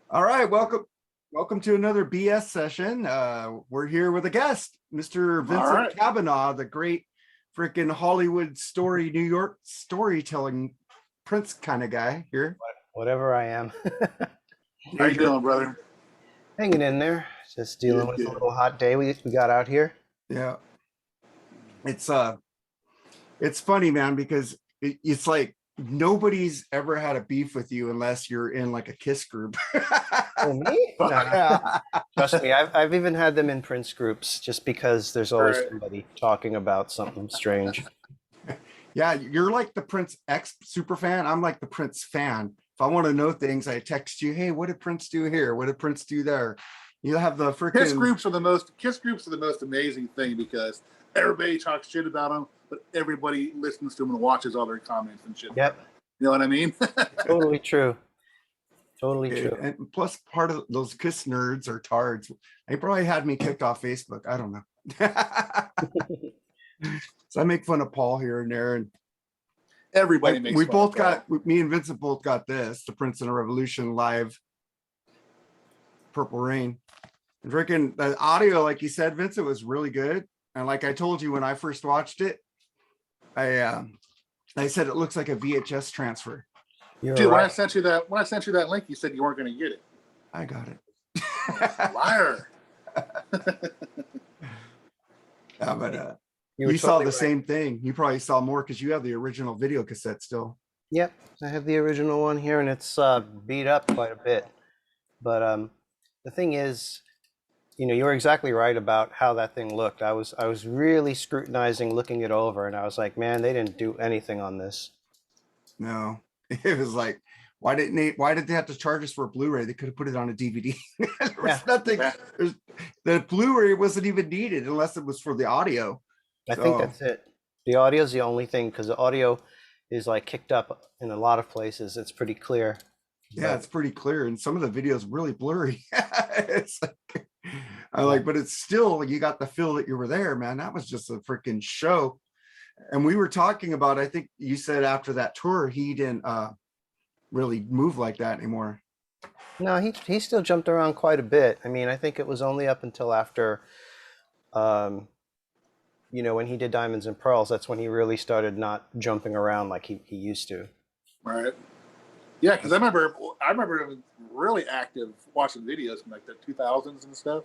All right, welcome to another BS session. We're here with a guest, Mr. All Vincent right. Cabagnot, the great freaking Hollywood story, New York storytelling prince kind of guy here. Whatever I am. How you doing, brother? Hanging in there, just dealing Good, with a good. little hot day we got out here. Yeah, it's it's funny, man, because it's like nobody's ever had a beef with you unless you're in like a Kiss group. Oh, me? No, Yeah. trust me, I've even had them in Prince groups just because there's always Right. somebody talking about something strange. Yeah, you're like the Prince X super fan. I'm like the Prince fan. If I want to know things, I text you, hey, what did Prince do here? What did Prince do there? You have the freaking Kiss groups are the most amazing thing because everybody talks shit about them, but everybody listens to them and watches all their comments and shit. Yep, You know what I mean? totally true. Totally true. and plus part of those Kiss nerds are tards. They probably had me kicked off Facebook. I don't know. So I make fun of Paul here and there, and Everybody makes we fun of both Paul. got me and Vincent both got this, the Prince and the Revolution live Purple Rain. And freaking the audio, like you said, Vincent, was really good. And like I told you when I first watched it, I said it looks like a VHS transfer. You're Dude, when I right. sent you that link, you said you weren't going to get it. I got it. Liar. Yeah, but You were you saw totally the right. same thing. You probably saw more because you have the original video cassette still. Yep, I have the original one here, and it's beat up quite a bit. But the thing is, you were exactly right about how that thing looked. I was really scrutinizing, looking it over, and I was like, man, they didn't do anything on this. No, it was like, why did they have to charge us for a Blu-ray? They could have put it on a DVD. There was Yeah. nothing. Yeah. The Blu-ray wasn't even needed unless it was for the audio. I think So that's it. The audio is the only thing because the audio is like kicked up in a lot of places. It's pretty clear. yeah, But it's pretty clear, and some of the videos really blurry. It's like, I yeah, like, but it's still, you got the feel that you were there, man. That was just a freaking show. And we were talking about, I think you said after that tour, he didn't really move like that anymore. no, he still jumped around quite a bit. I mean, I think it was only up until after, um, when he did Diamonds and Pearls. That's when he really started not jumping around like he used to. Right. Yeah, because I remember him really active watching videos from like the 2000s and stuff.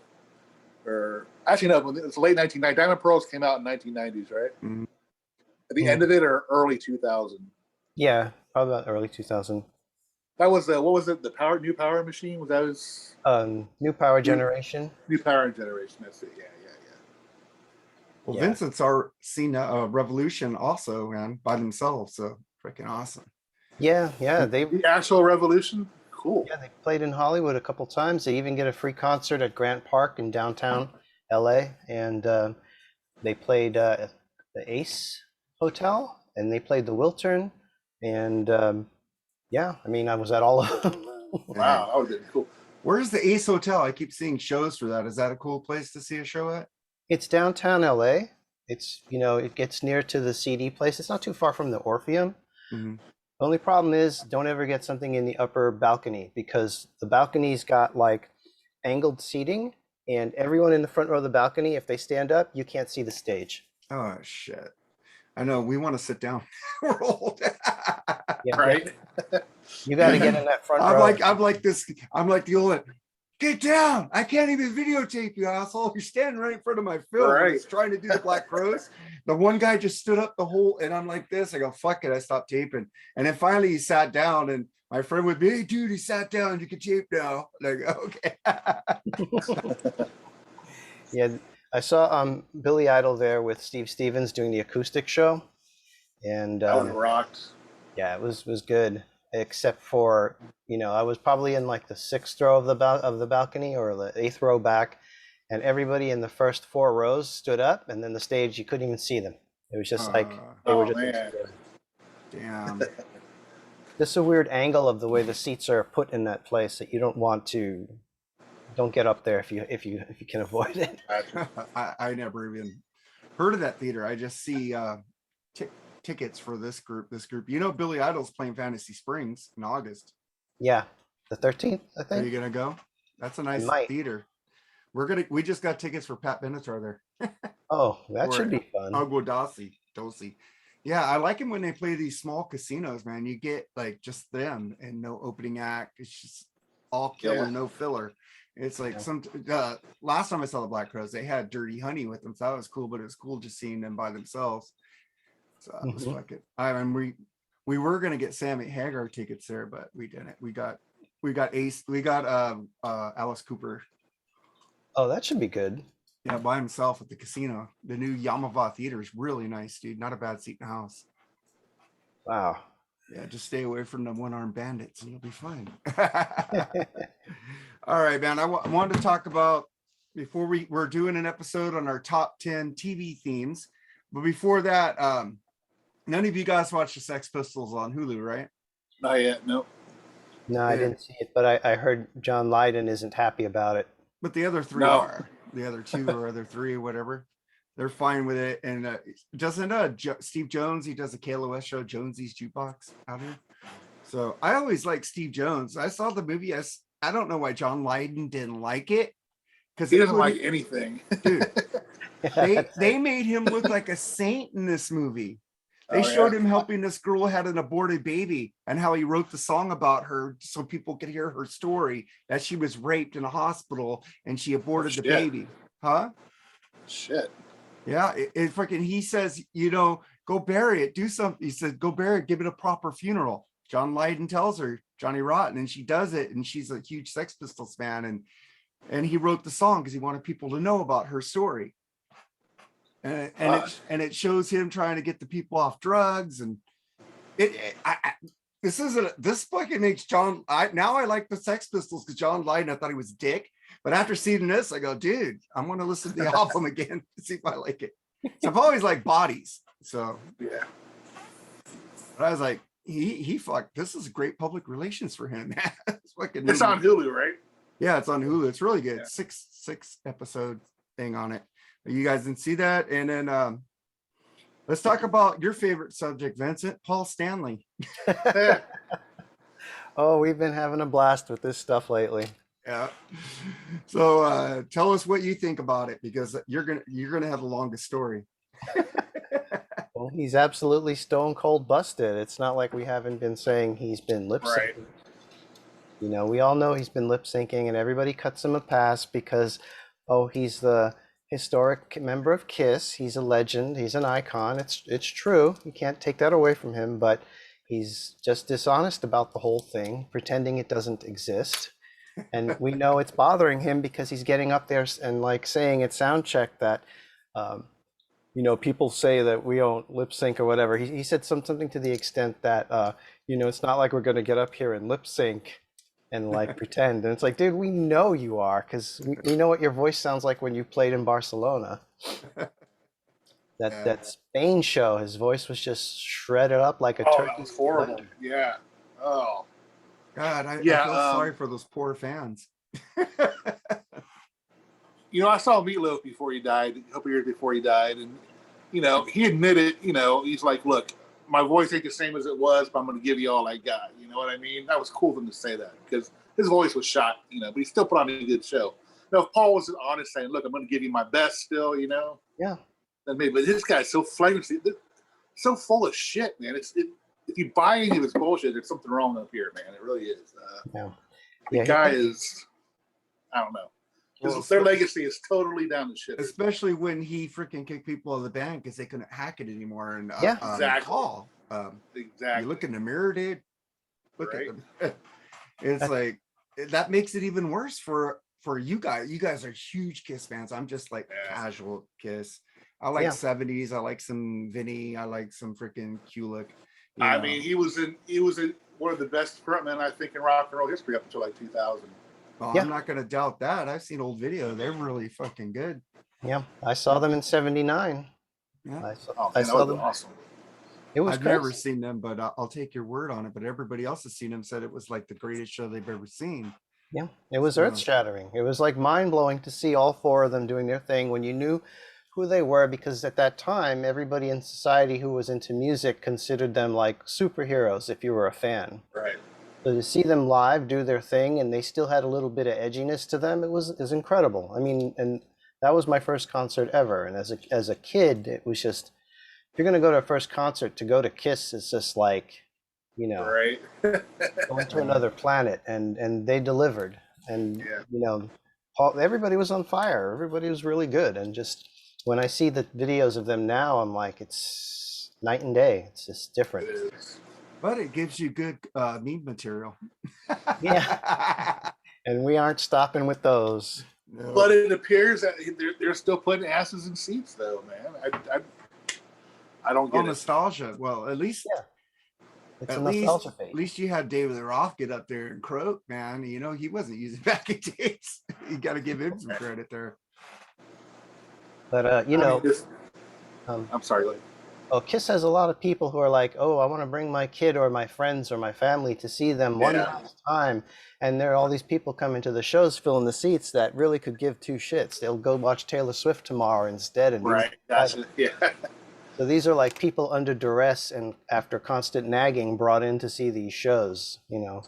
Or actually, no, it's late 1990s. Diamond Pearls came out in 1990s, right? Mhm. At the Yeah, end of it, or early 2000. yeah, probably about early 2000. That was what was it? The New Power Machine? Was that his New Power Generation. New Power Generation? That's it. Yeah, yeah, Well, Yeah, Vincent's seen Revolution also, man, by themselves. So freaking awesome. yeah. They yeah. The actual Revolution. Cool. Yeah, they played in Hollywood a couple times. They even get a free concert at Grant Park in downtown LA. And they played the Ace Hotel and they played the Wiltern. And yeah, I mean, I was at all of them. Wow, that would have been cool. Where's the Ace Hotel? I keep seeing shows for that. Is that a cool place to see a show at? It's downtown LA. It gets near to the CD place. It's not too far from the Orpheum. Mhm. The only problem is don't ever get something in the upper balcony because the balcony's got like angled seating and everyone in the front row of the balcony, if they stand up, you can't see the stage. Oh shit! I know we want to sit down. We're old. Yeah, Right. you got to get in that front I'm row. like, I'm like this. I'm like the old. Get down! I can't even videotape you, asshole. You're standing right in front of my film. I Right. was trying to do the Black Crows. The one guy just stood up the whole, and I'm like this. I go, fuck it. I stopped taping. And then finally he sat down, and my friend with me, hey, dude, he sat down. You can tape now. Like, okay. Yeah, I saw Billy Idol there with Steve Stevens doing the acoustic show, and That would have rocked. yeah, it was good. Except for I was probably in like the sixth row of the balcony or the eighth row back, and everybody in the first four rows stood up, and then the stage you couldn't even see them. It was just like they were Oh just man. Damn. just a weird angle of the way the seats are put in that place that you don't get up there if you can avoid it. I never even heard of that theater. I just see tickets for this group. You know, Billy Idol's playing Fantasy Springs in August. Yeah, The 13th, I Are think. you gonna go? That's a nice might. theater. We just got tickets for Pat Benatar there. Oh, that should Or be fun. Dosi. Yeah, I like him when they play these small casinos, man. You get like just them and no opening act. It's just all killer, no filler. It's like last time I saw the Black Crowes, they had Dirty Honey with them, so that was cool. But it was cool just seeing them by themselves. So it was fucking. I mean, we were gonna get Sammy Hagar tickets there, but we didn't. We got Alice Cooper. Oh, that should be good. Yeah, by himself at the casino. The new Yamava Theater is really nice, dude. Not a bad seat in the house. Wow. Yeah, just stay away from the one-armed bandits and you'll be fine. All right, man. I wanted to talk about, before we're doing an episode on our top 10 TV themes. But before that, none of you guys watched the Sex Pistols on Hulu, right? Not yet, no. No, I didn't see it, but I heard John Lydon isn't happy about it. But the other three are. The other two or other three or whatever. They're fine with it. And doesn't Steve Jones, he does a KLOS show, Jonesy's Jukebox out here. So I always like Steve Jones. I saw the movie. I don't know why John Lydon didn't like it. Because he doesn't like anything. Dude, they made him look like a saint in this movie. They showed him helping this girl who had an aborted baby and how he wrote the song about her so people could hear her story, that she was raped in a hospital and she aborted the baby. Huh? Shit. Yeah, it fucking, he says, go bury it, do something. He said, go bury it, give it a proper funeral. John Lydon tells her, Johnny Rotten, and she does it, and she's a huge Sex Pistols fan, and he wrote the song because he wanted people to know about her story. And it shows him trying to get the people off drugs, and this fucking makes John. Now I like the Sex Pistols because John Lydon, I thought he was a dick, but after seeing this, I go, dude, I'm gonna listen to the album again to see if I like it. So I've always liked Bodies, so yeah. But I was like, he fucked. This is great public relations for him, man. It's on Hulu, right? Yeah, it's on Hulu. It's really good. Yeah. Six episode thing on it. You guys didn't see that. And then let's talk about your favorite subject, Vincent, Paul Stanley. Oh, we've been having a blast with this stuff lately. Yeah. So tell us what you think about it, because you're gonna have the longest story. Well, he's absolutely stone cold busted. It's not like we haven't been saying he's been lip syncing. Right. We all know he's been lip syncing, and everybody cuts him a pass because, he's the historic member of Kiss. He's a legend. He's an icon. It's true. You can't take that away from him, but he's just dishonest about the whole thing, pretending it doesn't exist. And we know it's bothering him because he's getting up there and like saying at sound check that, people say that we don't lip sync or whatever. He said something to the extent that, it's not like we're going to get up here and lip sync and like pretend. And it's like, dude, we know you are, because we know what your voice sounds like when you played in Barcelona. That Spain show, his voice was just shredded up like a turkey. That was horrible. Yeah. Oh. God, I feel sorry for those poor fans. I saw Meatloaf before he died, a couple years before he died, and he admitted, he's like, look, my voice ain't the same as it was, but I'm going to give you all I got. You know what I mean? That was cool of him to say that, because his voice was shot, but he still put on a good show. Now, if Paul was honest, saying, look, I'm going to give you my best still, Yeah. Then maybe, but this guy's so flagrant, so full of shit, man. If you buy any of his bullshit, there's something wrong up here, man. It really is. The guy is, I don't know. Their legacy is totally down the shit. Especially when he freaking kicked people out of the band because they couldn't hack it anymore. And exactly. Paul, exactly. You look in the mirror, dude. Look right. at them. It's like that makes it even worse for you guys. You guys are huge Kiss fans. I'm just like casual Kiss. I like 70s. I like some Vinny. I like some freaking Kulick. I mean, he was one of the best frontmen, I think, in rock and roll history up until like 2000. Well, I'm not going to doubt that. I've seen old video. They're really fucking good. Yeah, I saw them in '79. Yeah. I saw them. Awesome. It was I've crazy. never seen them, but I'll take your word on it. But everybody else has seen them, said it was like the greatest show they've ever seen. Yeah, it was earth-shattering. It was like mind-blowing to see all four of them doing their thing when you knew who they were, because at that time, everybody in society who was into music considered them like superheroes if you were a fan. Right. So to see them live do their thing and they still had a little bit of edginess to them, it was incredible. I mean, and that was my first concert ever. And as a kid, it was just, if you're gonna go to a first concert, to go to Kiss, it's just like, you know, Right. going to another planet, and they delivered. And Yeah. you know, everybody was on fire. Everybody was really good. And just when I see the videos of them now, I'm like, it's night and day. It's just different. It is. But it gives you good meme material. Yeah. And we aren't stopping with those. No. But it appears that they're still putting asses in seats, though, man. I don't Oh, get it. nostalgia. Well, at least Yeah. It's a at nostalgia least, phase. at least you had David Lee Roth get up there and croak, man. You know, he wasn't using backing tapes. You got to give him some credit there. But you I know, mean, um, I'm sorry, like, well, Kiss has a lot of people who are like, oh, I want to bring my kid or my friends or my family to see them one Yeah. last time. And there are all these people coming to the shows filling the seats that really could give two shits. They'll go watch Taylor Swift tomorrow instead. And right, gotcha. Yeah. so these are like people under duress and after constant nagging brought in to see these shows, you know.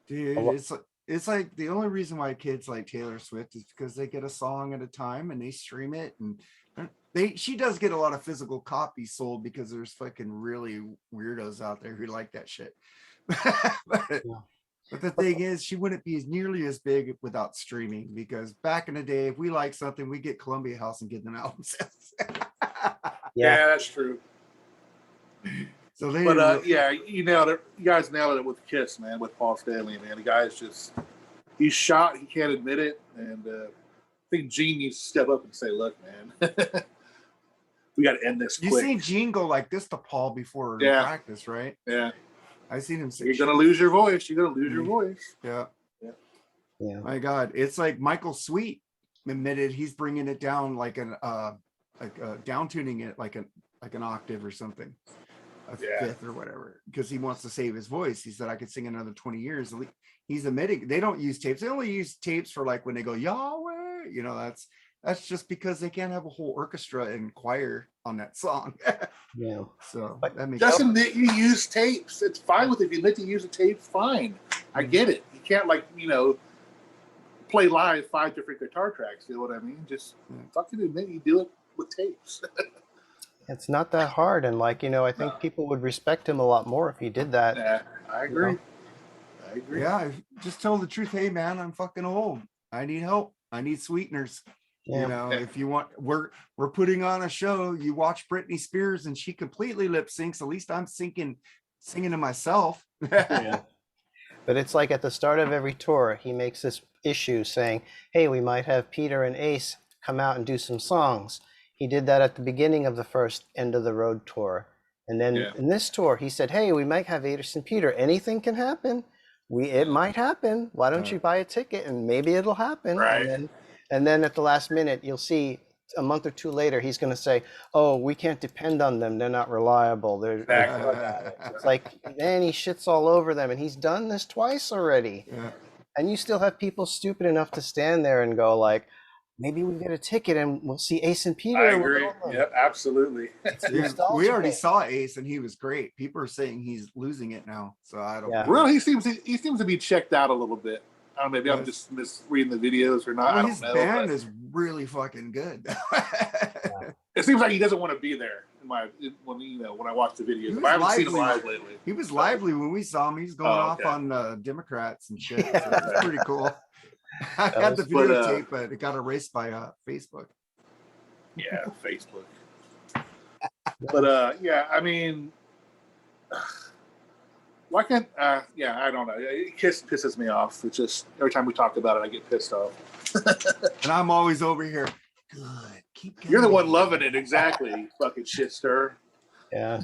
Dude, it's like the only reason why kids like Taylor Swift is because they get a song at a time and they stream it, and she does get a lot of physical copies sold because there's fucking really weirdos out there who like that shit. but, Yeah. but the thing is, she wouldn't be nearly as big without streaming, because back in the day, if we like something, we get Columbia House and get them albums. Yeah, that's true. So they But yeah, you nailed it. You guys nailed it with Kiss, man, with Paul Stanley, man. The guy's just, he's shot. He can't admit it. And I think Gene needs to step up and say, look, man, we got to end this you quick. seen Gene go like this to Paul before Yeah. practice, right? Yeah. I seen him say, You're going to lose your voice. You're going to lose your voice. Yeah. Yeah. My God, it's like Michael Sweet admitted he's bringing it down like down tuning it like an octave or something, a fifth or whatever, because he wants to save his voice. He said, I could sing another 20 years. He's admitting they don't use tapes. They only use tapes for like when they go Yahweh. You know, that's just because they can't have a whole orchestra and choir on that song. Yeah. So that makes Doesn't that you use tapes? It's fine with it. If you admit to use a tape, fine. I get it. You can't, like, you know, play live 5 different guitar tracks. You know what I mean? Just fucking admit you do it with tapes. It's not that hard. And like, you know, I think people would respect him a lot more if he did that. Yeah, I agree. You I agree. Yeah, just tell the truth. Hey man, I'm fucking old. I need help. I need sweeteners. Yeah. You know, if you want, we're putting on a show. You watch Britney Spears and she completely lip syncs. At least I'm singing to myself. Yeah. But it's like at the start of every tour, he makes this issue saying, hey, we might have Peter and Ace come out and do some songs. He did that at the beginning of the first End of the Road tour. And then in this tour, he said, hey, we might have Ace and Peter. Anything can happen. It might happen. Why don't you buy a ticket and maybe it'll happen. Right. And then at the last minute, you'll see a month or two later, he's going to say, oh, we can't depend on them. They're not reliable. It's like, then he shits all over them. And he's done this twice already. Yeah. And you still have people stupid enough to stand there and go like, maybe we get a ticket and we'll see Ace and Peter. I agree. Yep, absolutely. Dude, we already saw Ace and he was great. People are saying he's losing it now. So I don't know. Well, he seems to be checked out a little bit. I don't know, maybe I'm just misreading the videos or not. Well, I don't his know. band is really fucking good. It seems like he doesn't want to be there when I watch the videos. I haven't seen him live lately. He was lively when we saw him. He's going off on Democrats and shit. So it's pretty cool. I had the videotape, but it got erased by Facebook. Yeah, Facebook. But yeah, I mean, why can't? Yeah, I don't know. Kiss pisses me off. It's just every time we talk about it, I get pissed off. And I'm always over here. Good. Keep going. You're the one loving it, exactly. You fucking shit stir. Yeah.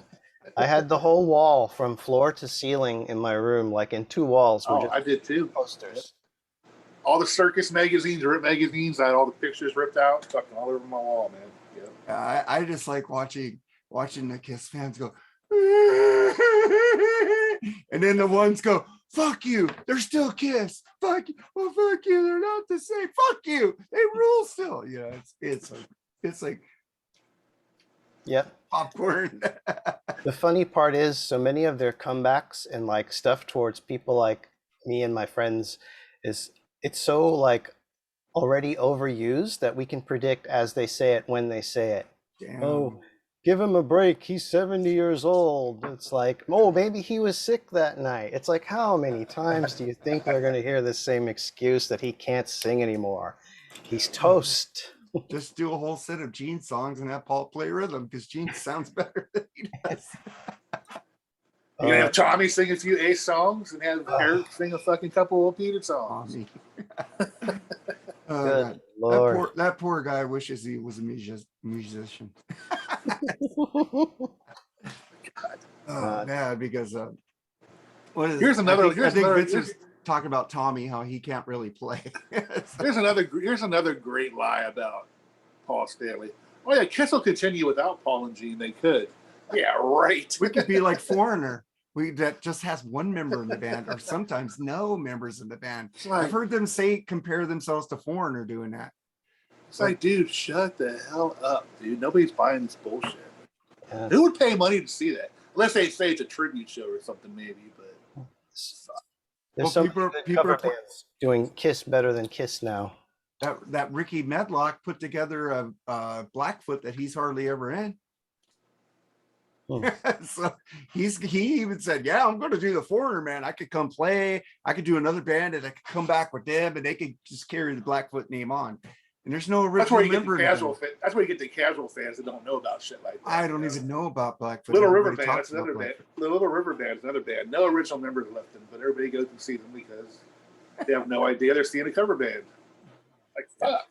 I had the whole wall from floor to ceiling in my room, like in 2 walls. Were just I did too. posters. All the circus magazines, rip magazines, I had all the pictures ripped out, fucking all over my wall, man. Yeah. I just like watching the Kiss fans go, and then the ones go, fuck you, they're still Kiss. Fuck you, well, fuck you, they're not the same. Fuck you, they rule still. Yeah, it's like Yep. popcorn. The funny part is, so many of their comebacks and like stuff towards people like me and my friends is it's so like already overused that we can predict as they say it when they say it. Damn. Oh, give him a break. He's 70 years old. It's like, oh, maybe he was sick that night. It's like, how many times do you think they're going to hear the same excuse that he can't sing anymore? He's toast. Just do a whole set of Gene songs and have Paul play rhythm because Gene sounds better than he does. You're gonna have Tommy sing a few Ace songs and have Eric sing a fucking couple of Peter songs. Tommy. Good God. Lord. That poor guy wishes he was a musician. Bad because what is Here's another. I think Vincent's talking about Tommy, how he can't really play. Here's another great lie about Paul Stanley. Oh yeah, Kiss will continue without Paul and Gene. They could. Yeah, right. We could be like Foreigner. That just has one member in the band, or sometimes no members in the band. Like, I've heard them compare themselves to Foreigner doing that. It's like, dude, shut the hell up, dude. Nobody's buying this bullshit. Who would pay money to see that? Unless they say it's a tribute show or something, maybe. But there's some cover bands doing Kiss better than Kiss now. That Ricky Medlock put together a Blackfoot that he's hardly ever in. So he even said, yeah, I'm going to do the Foreigner, man. I could come play. I could do another band and I could come back with them and they could just carry the Blackfoot name on. And there's no original member. That's where you get the casual fans that don't know about shit like that. I don't even know about Blackfoot. Little River Band, that's another band. Little River Band is another band. No original members left in, but everybody goes and see them because they have no idea they're seeing a cover band. Like, fuck.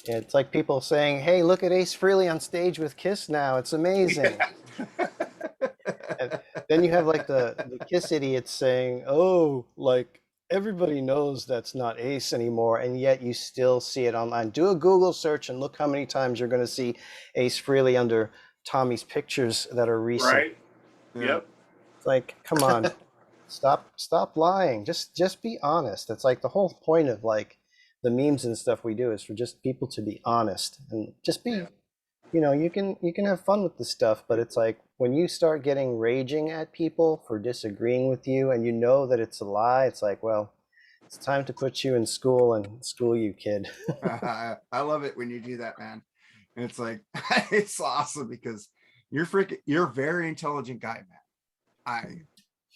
Yeah, it's like people saying, hey, look at Ace Frehley on stage with Kiss now. It's amazing. Yeah. Then you have like the Kiss idiots saying, oh, like everybody knows that's not Ace anymore, and yet you still see it online. Do a Google search and look how many times you're going to see Ace Frehley under Tommy's pictures that are recent. Right. Yep. It's like, come on. Stop lying. Just be honest. It's like the whole point of like the memes and stuff we do is for just people to be honest and just be, you know, you can have fun with this stuff, but it's like when you start getting raging at people for disagreeing with you and you know that it's a lie, it's like, well, it's time to put you in school and school you, kid. I love it when you do that, man. And it's like, it's awesome because you're a very intelligent guy, man.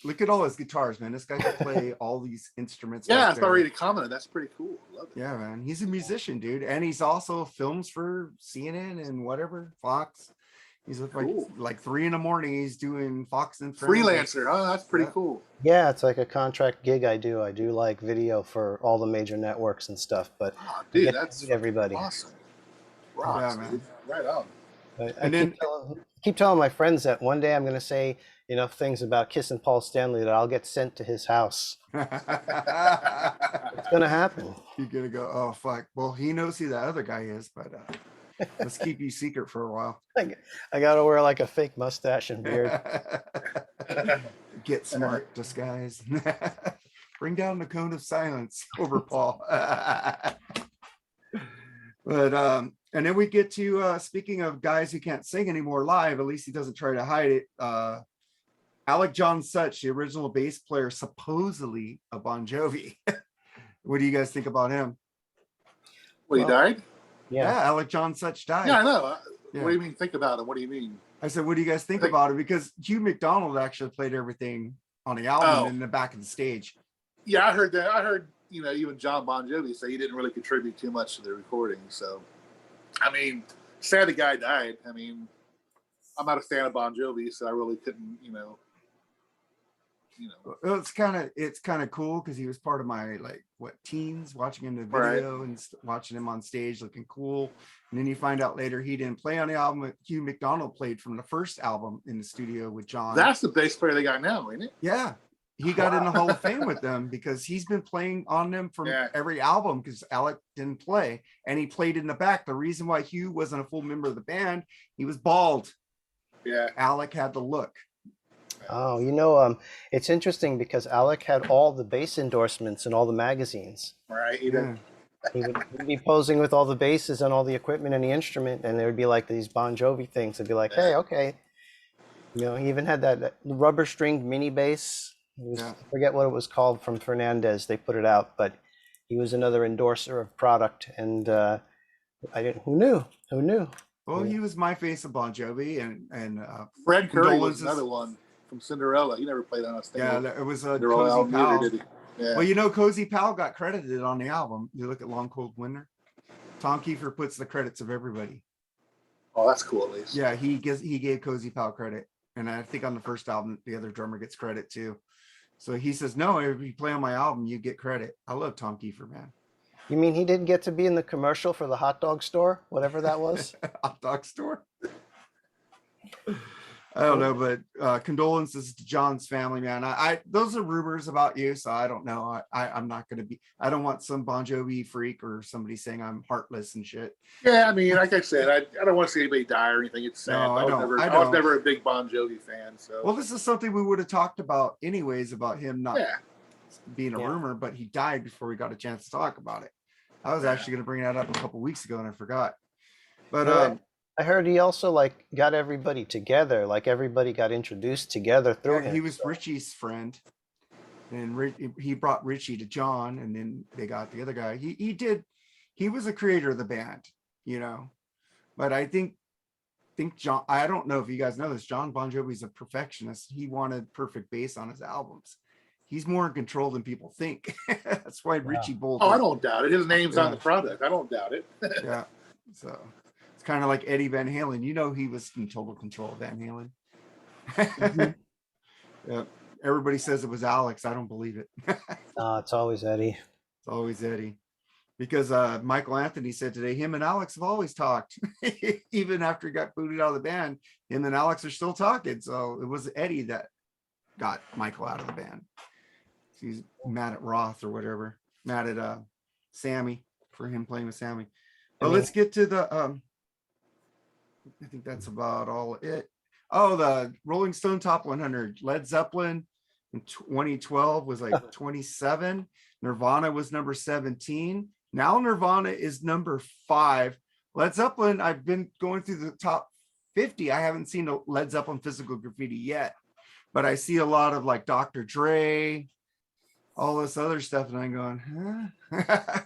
Look at all his guitars, man. This guy can play all these instruments. Yeah, it's already commented. That's pretty cool. Love it. Yeah, man. He's a musician, dude. And he's also films for CNN and whatever, Fox. He's like 3 a.m. He's doing Fox and Friends. Freelancer. Oh, that's pretty cool. Yeah, it's like a contract gig I do. I do like video for all the major networks and stuff, but dude, that's everybody. Awesome. Rocks, yeah, man. Dude. Right on. I keep telling my friends that one day I'm going to say enough things about Kiss and Paul Stanley that I'll get sent to his house. It's going to happen. You're going to go, oh, fuck. Well, he knows who that other guy is, but let's keep you secret for a while. I got to wear like a fake mustache and beard. Get smart, disguise. Bring down the cone of silence over Paul. But and then we get to speaking of guys who can't sing anymore live, at least he doesn't try to hide it. Alec John Such, the original bass player, supposedly of Bon Jovi. What do you guys think about him? Well, he died? Yeah, Alec John Such died. Yeah, I know. Yeah. What do you mean think about him? What do you mean? I said, what do you guys think about it? Because Hugh McDonald actually played everything on the album in the back of the stage. Yeah, I heard that. I heard, even John Bon Jovi say he didn't really contribute too much to the recording. So, I mean, sad the guy died. I mean, I'm not a fan of Bon Jovi, so I really couldn't, Well, it's kind of cool because he was part of my teens, watching him in the video and watching him on stage looking cool. And then you find out later he didn't play on the album. Hugh McDonald played from the first album in the studio with John. That's the bass player they got now, ain't it? Yeah. He got in the Hall of Fame with them because he's been playing on them from every album because Alec didn't play and he played in the back. The reason why Hugh wasn't a full member of the band, he was bald. Yeah. Alec had the look. Oh, it's interesting because Alec had all the bass endorsements in all the magazines. Right. He'd be posing with all the basses and all the equipment and the instrument, and there would be like these Bon Jovi things. It'd be like, hey, okay. You know, he even had that rubber stringed mini bass. Yeah. I forget what it was called from Fernandez. They put it out, but he was another endorser of product. And I didn't. Who knew? Who knew? Well, Yeah. he was my face of Bon Jovi, and Fred Curry was condolences. another one from Cinderella. He never played on a Yeah, single it was a Cinderella Cozy album either, Pal. did he? Yeah. Well, you know, Cozy Pal got credited on the album. You look at Long Cold Winter. Tom Kiefer puts the credits of everybody. Oh, that's cool at least. Yeah, he gave Cozy Pal credit, and I think on the first album, the other drummer gets credit too. So he says, "No, if you play on my album, you get credit." I love Tom Kiefer, man. You mean he didn't get to be in the commercial for the hot dog store, whatever that was? Hot dog store. I don't know, but condolences to John's family, man. I those are rumors about you, so I don't know. I'm not gonna be. I don't want some Bon Jovi freak or somebody saying I'm heartless and shit. Yeah, I mean, like I said, I don't want to see anybody die or anything. It's sad. No, I don't. I was never a big Bon Jovi fan. So well, this is something we would have talked about anyways about him not being a Yeah. rumor, but he died before we got a chance to talk about it. I was actually going to bring that up a couple weeks ago and I forgot. But I heard he also like got everybody together, like everybody got introduced together through him. he was Richie's friend, and he brought Richie to John, and then they got the other guy. He was a creator of the band, you know. But I think John, I don't know if you guys know this, John Bon Jovi's a perfectionist. He wanted perfect bass on his albums. He's more in control than people think. That's why Richie Bolt. Oh, I don't doubt it. His name's on the product. I don't doubt it. Yeah. So it's kind of like Eddie Van Halen. You know, he was in total control of Van Halen. Mhm. Yeah. Everybody says it was Alex. I don't believe it. It's always Eddie. It's always Eddie. Because Michael Anthony said today, him and Alex have always talked. Even after he got booted out of the band, him and Alex are still talking. So it was Eddie that got Michael out of the band. He's mad at Roth or whatever. Mad at Sammy for him playing with Sammy. But let's get to the I think that's about all it. Oh, the Rolling Stone Top 100. Led Zeppelin in 2012 was like 27. Nirvana was number 17. Now Nirvana is number 5. Led Zeppelin, I've been going through the top 50. I haven't seen a Led Zeppelin physical graffiti yet, but I see a lot of like Dr. Dre, all this other stuff, and I'm going, huh?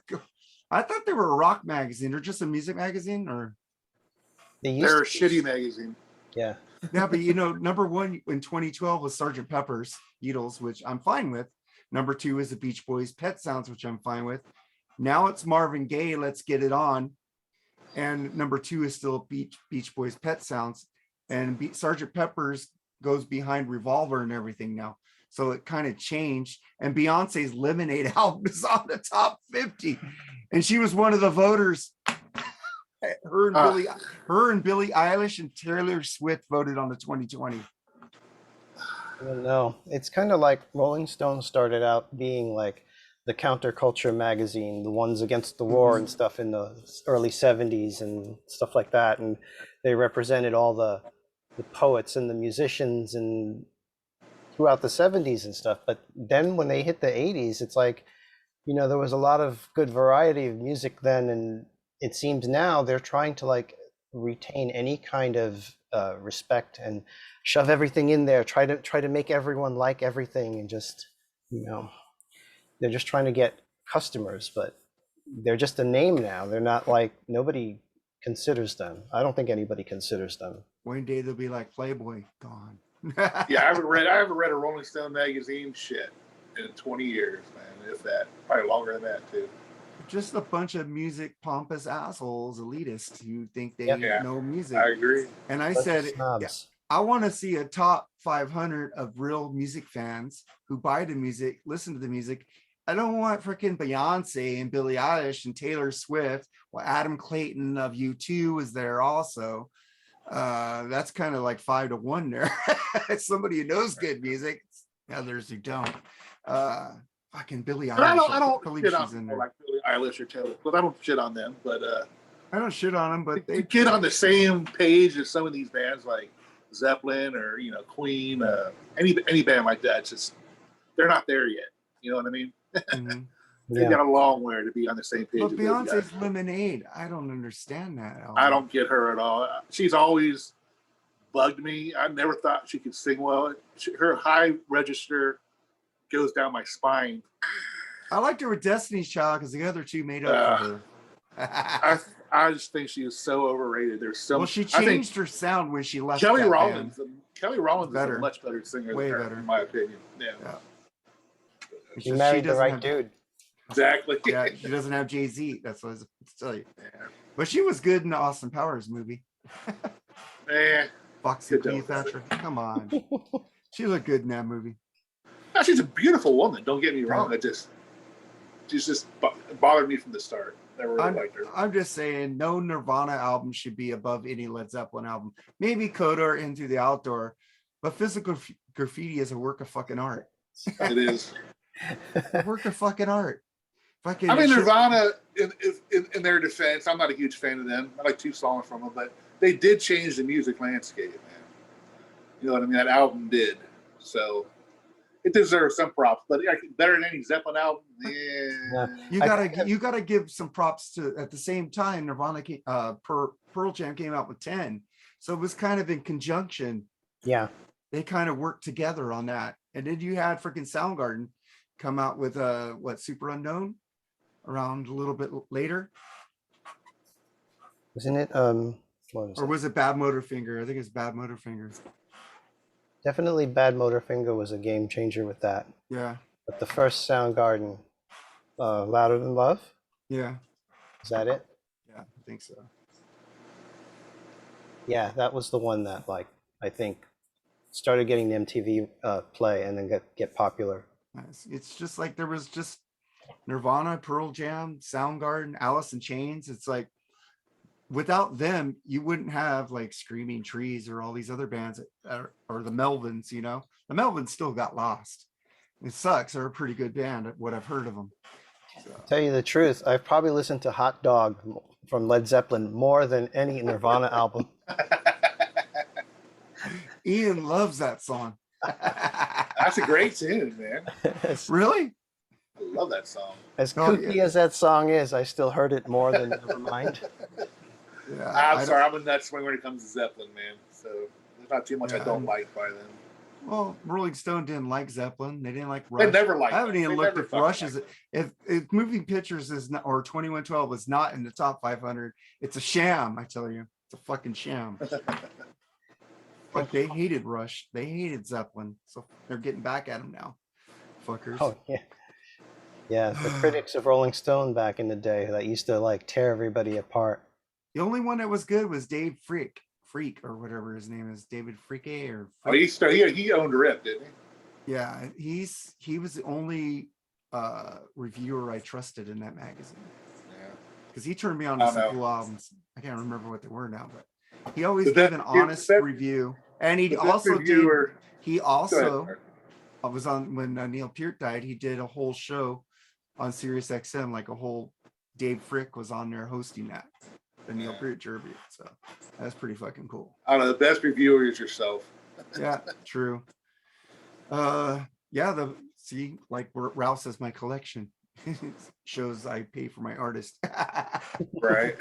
I thought they were a rock magazine or just a music magazine, or they're a shitty magazine. Yeah. Yeah, but you know, number 1 in 2012 was Sgt. Pepper's Beatles, which I'm fine with. Number 2 is the Beach Boys' Pet Sounds, which I'm fine with. Now it's Marvin Gaye, Let's Get It On. And number 2 is still Beach Boys' Pet Sounds. And Sgt. Pepper's goes behind Revolver and everything now. So it kind of changed. And Beyonce's Lemonade album is on the top 50. And she was one of the voters. Her and Billie Eilish and Taylor Swift voted on the 2020. I don't know. It's kind of like Rolling Stone started out being like the counterculture magazine, the ones against the war and stuff in the early 70s and stuff like that. And they represented all the poets and the musicians and throughout the 70s and stuff. But then when they hit the 80s, it's like, you know, there was a lot of good variety of music then. And it seems now they're trying to like retain any kind of respect and shove everything in there, try to make everyone like everything, and just, you know, they're just trying to get customers, but they're just a name now. They're not like, nobody considers them. I don't think anybody considers them. One day they'll be like Playboy, gone. Yeah, I haven't read a Rolling Stone magazine shit in 20 years, man. If that, probably longer than that too. Just a bunch of music pompous assholes, elitists who think they know music. I agree. And I said, I want to see a top 500 of real music fans who buy the music, listen to the music. I don't want freaking Beyonce and Billie Eilish and Taylor Swift. Well, Adam Clayton of U2 is there also. That's kind of like 5 to 1 there. Somebody who knows good music, others who don't. Fucking Billie Eilish. I don't believe shit she's on in there. like Billie Eilish or Taylor, but I don't shit on them. But I don't shit on them, but they get on the same page as some of these bands like Zeppelin or, you know, Queen, any band like that. It's just, they're not there yet. You know what I mean? Mm-hmm. They've got a long way to be on the same page. But as those guys. Beyonce's Lemonade, I don't understand that album. I don't get her at all. She's always bugged me. I never thought she could sing well. Her high register goes down my spine. I liked her with Destiny's Child because the other two made up for her. I just think she is so overrated. There's so well, she changed her sound when she left. Kelly that Rowland. band. Kelly Rowland is Better. a much better singer Way than her, better. in my opinion. Yeah. It's You just married the doesn't right have- dude. Exactly. Yeah, she doesn't have Jay-Z. That's what I was to tell you. Yeah. But she was good in the Austin Powers movie. Foxy Good Cleopatra. Come on. She looked good in that movie. No, she's a beautiful woman. Don't get me wrong. She's just bothered me from the start. Never really liked her. I'm just saying, no Nirvana album should be above any Led Zeppelin album. Maybe Coda or Into the Outdoor, but Physical Graffiti is a work of fucking art. It is. A work of fucking art. Fucking, I mean, Nirvana, in their defense, I'm not a huge fan of them. I like 2 songs from them, but they did change the music landscape, man. You know what I mean? That album did. So it deserves some props, but better than any Zeppelin album. Yeah. You gotta give some props to. At the same time, Nirvana Pearl Jam came out with 10, so it was kind of in conjunction. Yeah, they kind of worked together on that. And then you had freaking Soundgarden come out with Super Unknown around a little bit later. Isn't it? What or was it Bad Motorfinger? I think it's Bad Motorfinger. Definitely Bad Motorfinger was a game changer with that. Yeah. But the first Soundgarden, Louder Than Love? Yeah. Is that it? Yeah, I think so. Yeah, that was the one that, like, I think started getting the MTV play and then get popular. Nice. It's just like there was just Nirvana, Pearl Jam, Soundgarden, Alice in Chains. It's like without them, you wouldn't have like Screaming Trees or all these other bands or the Melvins, you know. The Melvins still got lost. It sucks. They're a pretty good band at what I've heard of them. So. Tell you the truth, I've probably listened to Hot Dog from Led Zeppelin more than any Nirvana album. Ian loves that song. That's a great tune, man. Really? I love that song. As kooky as that song is, I still heard it more than Nevermind. Yeah, I'm sorry, I'm a nut swing when it comes to Zeppelin, man. So there's not too much I don't like by them. Well, Rolling Stone didn't like Zeppelin. They didn't like Rush. They never liked. I haven't even looked at Rush's. If Moving Pictures is not, or 2112 is not in the top 500, it's a sham. I tell you, it's a fucking sham. But they hated Rush. They hated Zeppelin, so they're getting back at them now, fuckers. Oh yeah, yeah. The critics of Rolling Stone back in the day that used to like tear everybody apart. The only one that was good was Dave Freak or whatever his name is, David Freak or. Freak. Oh, he owned Rip, didn't he? Yeah, he was the only reviewer I trusted in that magazine. Yeah, because he turned me on to some cool albums. I can't remember what they were now, but he always gave an honest review. And he also was on when Neil Peart died. He did a whole show on Sirius XM, like a whole Dave Frick was on there hosting that. The Neil Peart tribute. So that's pretty fucking cool. I don't know. The best reviewer is yourself. Yeah, true. Like Ralph says, my collection shows I pay for my artist. Right.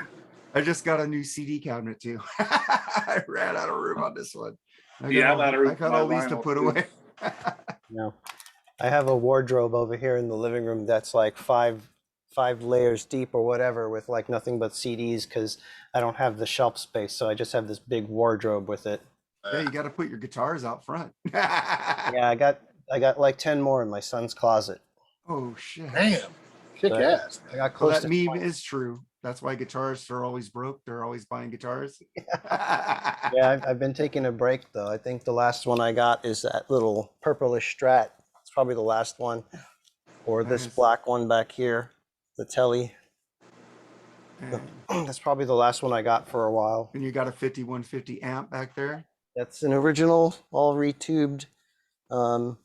I just got a new CD cabinet too. I ran out of room on this one. I got all these to put away. No, I have a wardrobe over here in the living room that's like five layers deep or whatever, with like nothing but CDs because I don't have the shelf space. So I just have this big wardrobe with it. Yeah, you got to put your guitars out front. Yeah, I got like 10 more in my son's closet. Oh shit! Damn, kick ass. I got close. That meme is true. That's why guitarists are always broke. They're always buying guitars. Yeah, I've been taking a break though. I think the last one I got is that little purplish Strat. It's probably the last one, or this black one back here, the Telly. That's probably the last one I got for a while. And you got a 5150 amp back there. That's an original, all retubed, and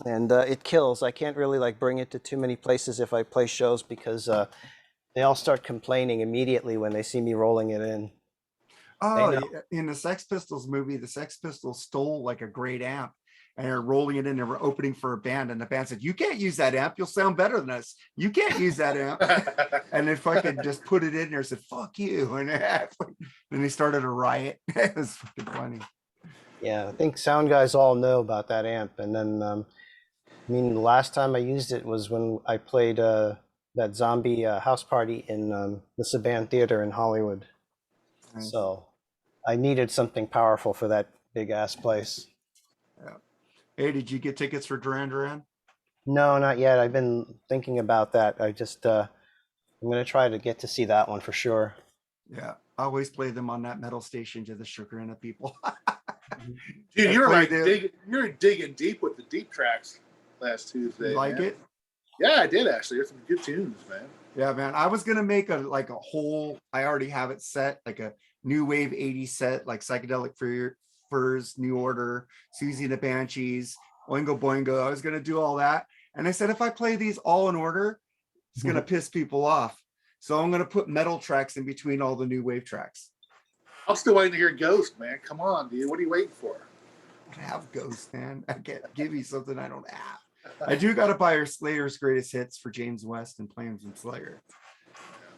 it kills. I can't really like bring it to too many places if I play shows because they all start complaining immediately when they see me rolling it in. Oh, in the Sex Pistols movie, the Sex Pistols stole like a great amp, and they're rolling it in. They were opening for a band, and the band said, "You can't use that amp. You'll sound better than us. You can't use that amp." And they fucking just put it in there and said, "Fuck you." And then they started a riot. It was fucking funny. Yeah, I think sound guys all know about that amp. And then, I mean, the last time I used it was when I played that zombie house party in the Saban Theater in Hollywood. Nice. So I needed something powerful for that big ass place. Yeah. Hey, did you get tickets for Duran Duran? No, not yet. I've been thinking about that. I'm gonna try to get to see that one for sure. Yeah, I always play them on that metal station to the chagrin of people. Dude, I you're played like it. you're digging deep with the deep tracks last Tuesday. You like man. it? Yeah, I did actually. There's some good tunes, man. Yeah, man. I was gonna make a whole. I already have it set, like a new wave '80s set, like psychedelic furs, New Order, Susie and the Banshees, Oingo Boingo. I was gonna do all that, and I said if I play these all in order, it's gonna piss people off. So I'm gonna put metal tracks in between all the new wave tracks. I'm still waiting to hear Ghost, man. Come on, dude. What are you waiting for? I don't have Ghost, man. I can't give you something I don't have. I do gotta buy her Slayer's greatest hits for James West and play him some Slayer.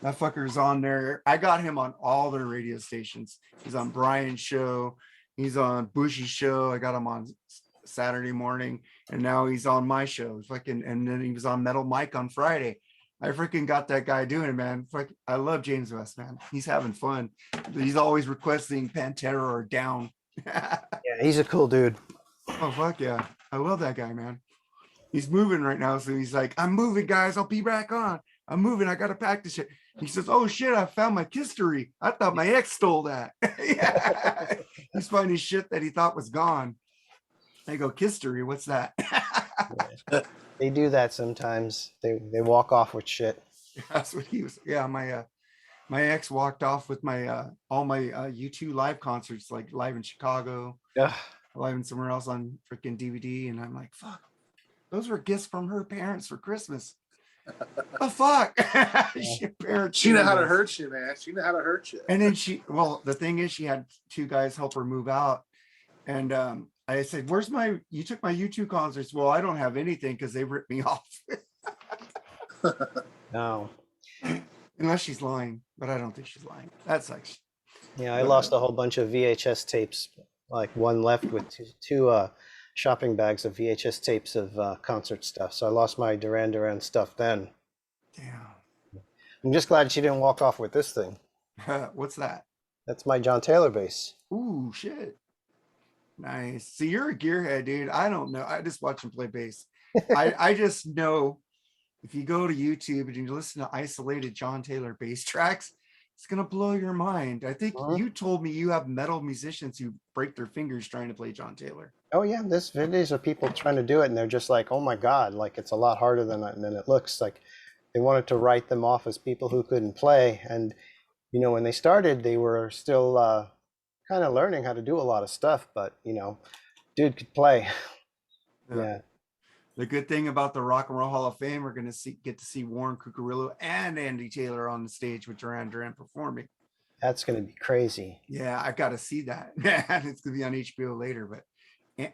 That fucker's on there. I got him on all their radio stations. He's on Brian's show. He's on Bushy's show. I got him on Saturday morning, and now he's on my show. Fucking, and then he was on Metal Mike on Friday. I freaking got that guy doing it, man. I love James West, man. He's having fun. He's always requesting Pantera or Down. Yeah, he's a cool dude. Oh fuck yeah, I love that guy, man. He's moving right now, so he's like, "I'm moving, guys. I'll be back on. I'm moving. I gotta pack this shit." He says, "Oh shit, I found my history. I thought my ex stole that." Yeah. He's finding shit that he thought was gone. I go, "History? What's that?" Yeah. They do that sometimes. They walk off with shit. That's what he was. Yeah, my ex walked off with my all my U2 live concerts, like live in Chicago, Ugh. live in somewhere else on freaking DVD, and I'm like, fuck. Those were gifts from her parents for Christmas. The fuck? She know how to hurt you, man. She know how to hurt you. And then the thing is, she had two guys help her move out. And I said, you took my U2 concerts. Well, I don't have anything because they ripped me off. No. Unless she's lying, but I don't think she's lying. That sucks. Yeah, I lost a whole bunch of VHS tapes, like one left with two shopping bags of VHS tapes of concert stuff. So I lost my Duran Duran stuff then. Damn. I'm just glad she didn't walk off with this thing. What's that? That's my John Taylor bass. Ooh, shit. Nice. See, you're a gearhead, dude. I don't know. I just watch him play bass. I just know if you go to YouTube and you listen to isolated John Taylor bass tracks, it's gonna blow your mind. I think you told me you have metal musicians who break their fingers trying to play John Taylor. Oh yeah, there's videos of people trying to do it, and they're just like, "Oh my god!" Like it's a lot harder than it looks. Like they wanted to write them off as people who couldn't play, and when they started, they were still kind of learning how to do a lot of stuff. But dude could play. Yeah. The good thing about the Rock and Roll Hall of Fame, we're gonna get to see Warren Cucurullo and Andy Taylor on the stage with Duran Duran performing. That's gonna be crazy. Yeah, I gotta see that. It's gonna be on HBO later, but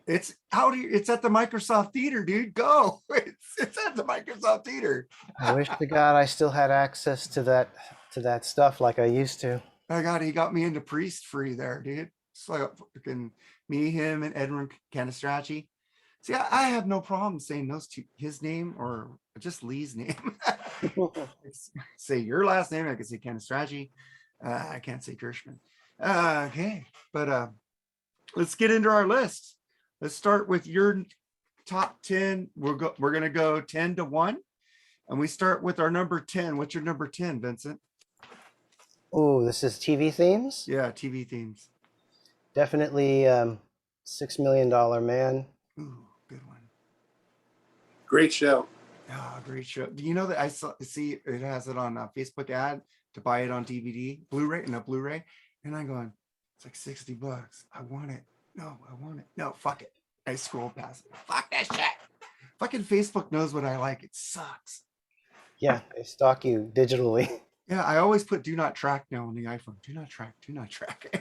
it's at the Microsoft Theater, dude. Go. It's at the Microsoft Theater. I wish to God I still had access to that stuff like I used to. He got me into Priest free there, dude. It's like freaking me, him, and Edwin Canistracci. See, I have no problem saying those two, his name or just Lee's name. Say your last name. I can say Canistracci. I can't say Gershman. Okay, but let's get into our list. Let's start with your top 10. We're gonna go 10 to 1, and we start with our number 10. What's your number 10, Vincent? Oh, this is TV themes? Yeah, TV themes. Definitely $6 Million Man. Ooh, good one. Great show. Oh, great show. Do you know that I see it has it on a Facebook ad to buy it on DVD, Blu-ray, and I'm going, it's like $60. I want it. No, I want it. No, fuck it. I scroll past it. Fuck that shit. Fucking Facebook knows what I like. It sucks. Yeah, they stalk you digitally. Yeah, I always put do not track now on the iPhone. Do not track. Do not track.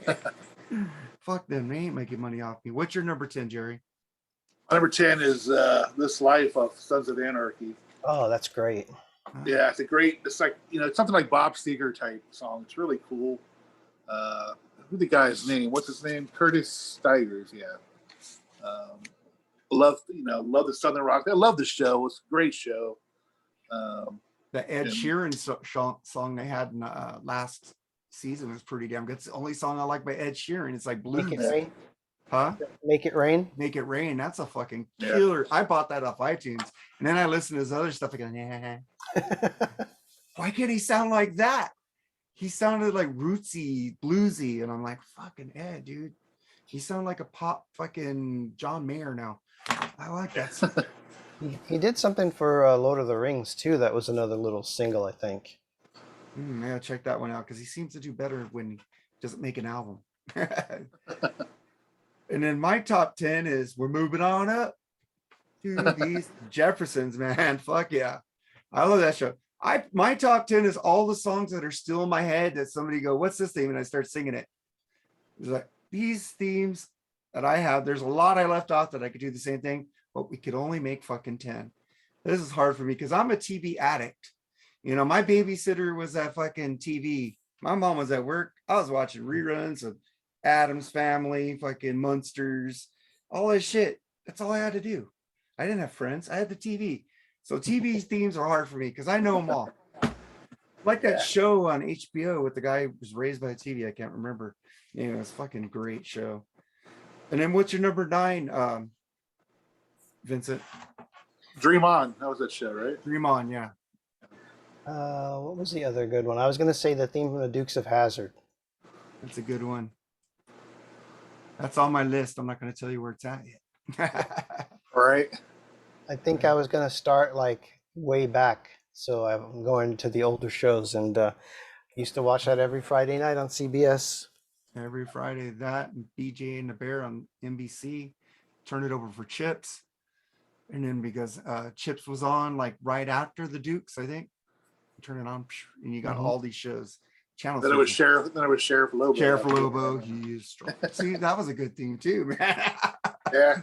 Fuck them. They ain't making money off me. What's your number 10, Jerry? Number 10 is This Life of Sons of Anarchy. Oh, that's great. Yeah, it's like, it's something like Bob Seger type song. It's really cool. Who's the guy's name? What's his name? Curtis Stigers, yeah. Love the Southern Rock. I love the show. It's a great show. The Ed Sheeran song they had in last season was pretty damn good. It's the only song I like by Ed Sheeran. It's like blues. Make It Rain. Huh? Make It Rain. Make It Rain. That's a fucking killer. I bought that off iTunes. And then I listened to his other stuff again. Yeah. Why can't he sound like that? He sounded like rootsy, bluesy. And I'm like, fucking Ed, dude. He sounded like a pop fucking John Mayer now. I like that. He did something for Lord of the Rings too. That was another little single, I think. Yeah, check that one out because he seems to do better when he doesn't make an album. And then my top 10 is we're moving on up to these Jeffersons, man. Fuck yeah. I love that show. My top 10 is all the songs that are still in my head that somebody go, what's this theme? And I start singing it. It's like these themes that I have, there's a lot I left off that I could do the same thing, but we could only make fucking 10. This is hard for me because I'm a TV addict. My babysitter was at fucking TV. My mom was at work. I was watching reruns of Addams Family, fucking Munsters, all this shit. That's all I had to do. I didn't have friends. I had the TV. So TV themes are hard for me because I know them all. Like that show on HBO with the guy who was raised by the TV. I can't remember. It's a fucking great show. And then what's your number 9, Vincent? Dream On. That was that show, right? Dream On, yeah. What was the other good one? I was going to say the theme from the Dukes of Hazzard. That's a good one. That's on my list. I'm not going to tell you where it's at yet. Right. I think I was going to start like way back. So I'm going to the older shows and used to watch that every Friday night on CBS. Every Friday, that and BJ and the Bear on NBC. Turn it over for Chips. And then because Chips was on like right after the Dukes, I think. Turn it on and you got all these shows. Channel. Then it was Sheriff Lobo. Sheriff Lobo. He is strong. See, that was a good theme too, man. Yeah.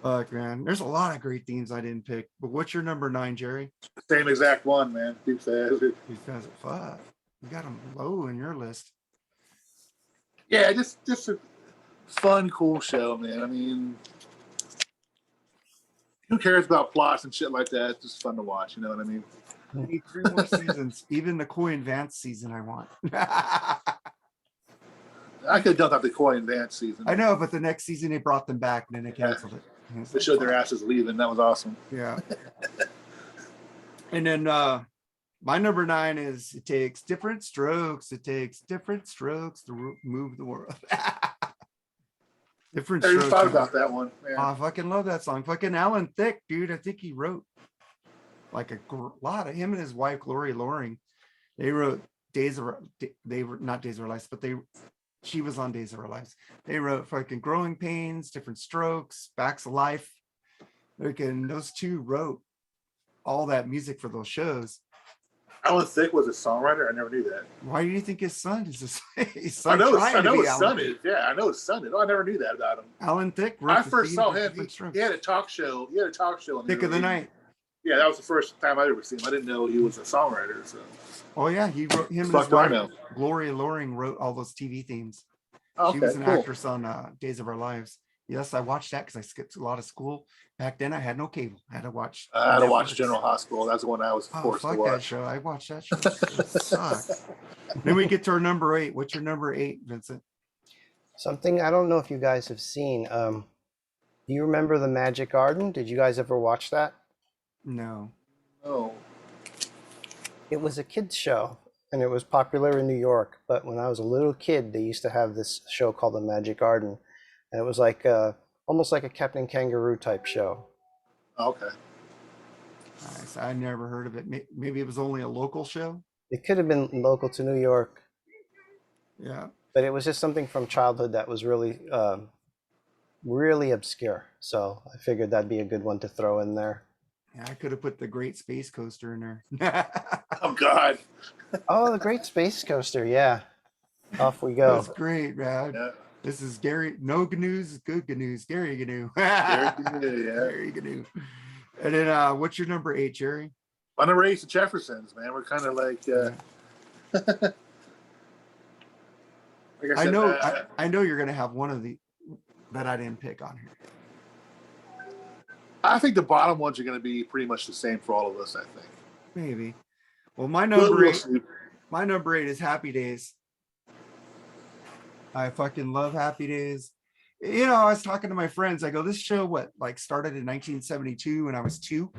Fuck, man. There's a lot of great themes I didn't pick. But what's your number 9, Jerry? Same exact one, man. Dukes of Hazzard. These guys are fuck. You got them low in your list. Yeah, just a fun, cool show, man. I mean, who cares about plots and shit like that? It's just fun to watch. You know what I mean? I need 3 more seasons. Even the Coy and Vance season I want. I could have done that the Coy and Vance season. I know, but the next season they brought them back and then they canceled it. They showed their asses leaving. That was awesome. Yeah. And then my number 9 is it takes different strokes. It takes different strokes to move the world. Different I strokes. just thought about that one. Man. I fucking love that song. Fucking Alan Thicke, dude. I think he wrote like a lot of him and his wife Gloria Loring. They wrote they were not Days of Our Lives, but she was on Days of Our Lives. They wrote fucking Growing Pains, Different Strokes, Facts of Life. Freaking those two wrote all that music for those shows. Alan Thicke was a songwriter. I never knew that. Why do you think his son is his I son? know his Alan son Thicke. is. Yeah, I know his son is. Oh, I never knew that about him. Alan Thicke. wrote I the first theme saw to him. Different Strokes. He had a talk show. He had a talk show. Pick of the Night. Yeah, that was the first time I ever seen him. I didn't know he was a songwriter. So. Oh yeah, he wrote him. Fuck, and his wife, I know. Gloria Loring wrote all those TV themes. Okay, She was an cool. actress on Days of Our Lives. Yes, I watched that because I skipped a lot of school. Back then, I had no cable. I had to watch. I had to watch Netflix. General Hospital. That's the one I was Oh, forced fuck to that watch. show. I watched that show. It sucked. Then we get to our number 8. What's your number 8, Vincent? Something I don't know if you guys have seen. Do you remember The Magic Garden? Did you guys ever watch that? No. Oh, It was a kids show and it was popular in New York. But when I was a little kid, they used to have this show called The Magic Garden. And it was like almost like a Captain Kangaroo type show. okay. Nice. I never heard of it. Maybe it was only a local show. It could have been local to New York, Yeah. but it was just something from childhood that was really, really obscure. So I figured that'd be a good one to throw in there. Yeah, I could have put the Great Space Coaster in there. Oh God. Oh, the Great Space Coaster. Yeah. Off we That go. was great, man. Yeah. This is Gary. No news, good news. Gary Gnu. Gary Gnu, yeah. Gary Gnu. And then, what's your number 8, Jerry? On the race, the Jeffersons, man. We're kind of like, like I I said, know. I know you're gonna have one of the that I didn't pick on here. I think the bottom ones are going to be pretty much the same for all of us. I think. Maybe. Well, my number 8. see. My number 8 is Happy Days. I fucking love Happy Days. You know, I was talking to my friends. I go, this show, started in 1972 when I was 2.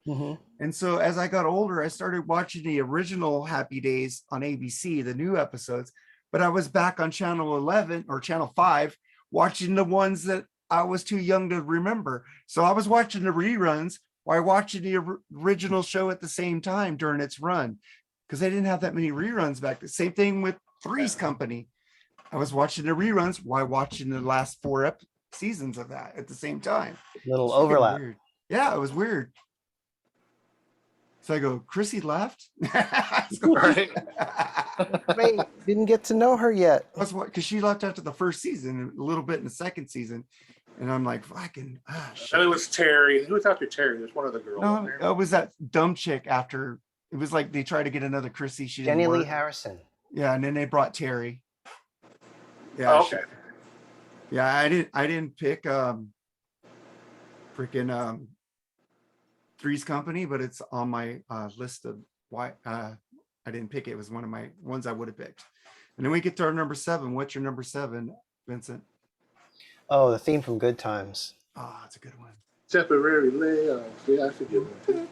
Mhm. And so as I got older, I started watching the original Happy Days on ABC, the new episodes. But I was back on channel 11 or channel 5, watching the ones that I was too young to remember. So I was watching the reruns while watching the original show at the same time during its run, because they didn't have that many reruns back. The same thing with Three's Company. I was watching the reruns while watching the last 4 seasons of that at the same time. Little It's fucking overlap. weird. Yeah, it was weird. So I go, Chrissy left? Right. Wait, didn't get to know her yet. That's what, because she left after the first season and a little bit in the second season. And I'm like, fucking, shit. And it was Terry. Who was after Terry? There's one other girl. in No, there. it was that dumb chick after. It was like they tried to get another Chrissy. She didn't Jenny Lee work. Harrison. Yeah, and then they brought Terry. Yeah. Oh, okay. Yeah, I didn't pick freaking Three's Company, but it's on my list of why I didn't pick it. It was one of my ones I would have picked. And then we get to our number 7. What's your number 7, Vincent? Oh, the theme from Good Times. Oh, that's a good one. Temporary layoff. Yeah, that's a good one.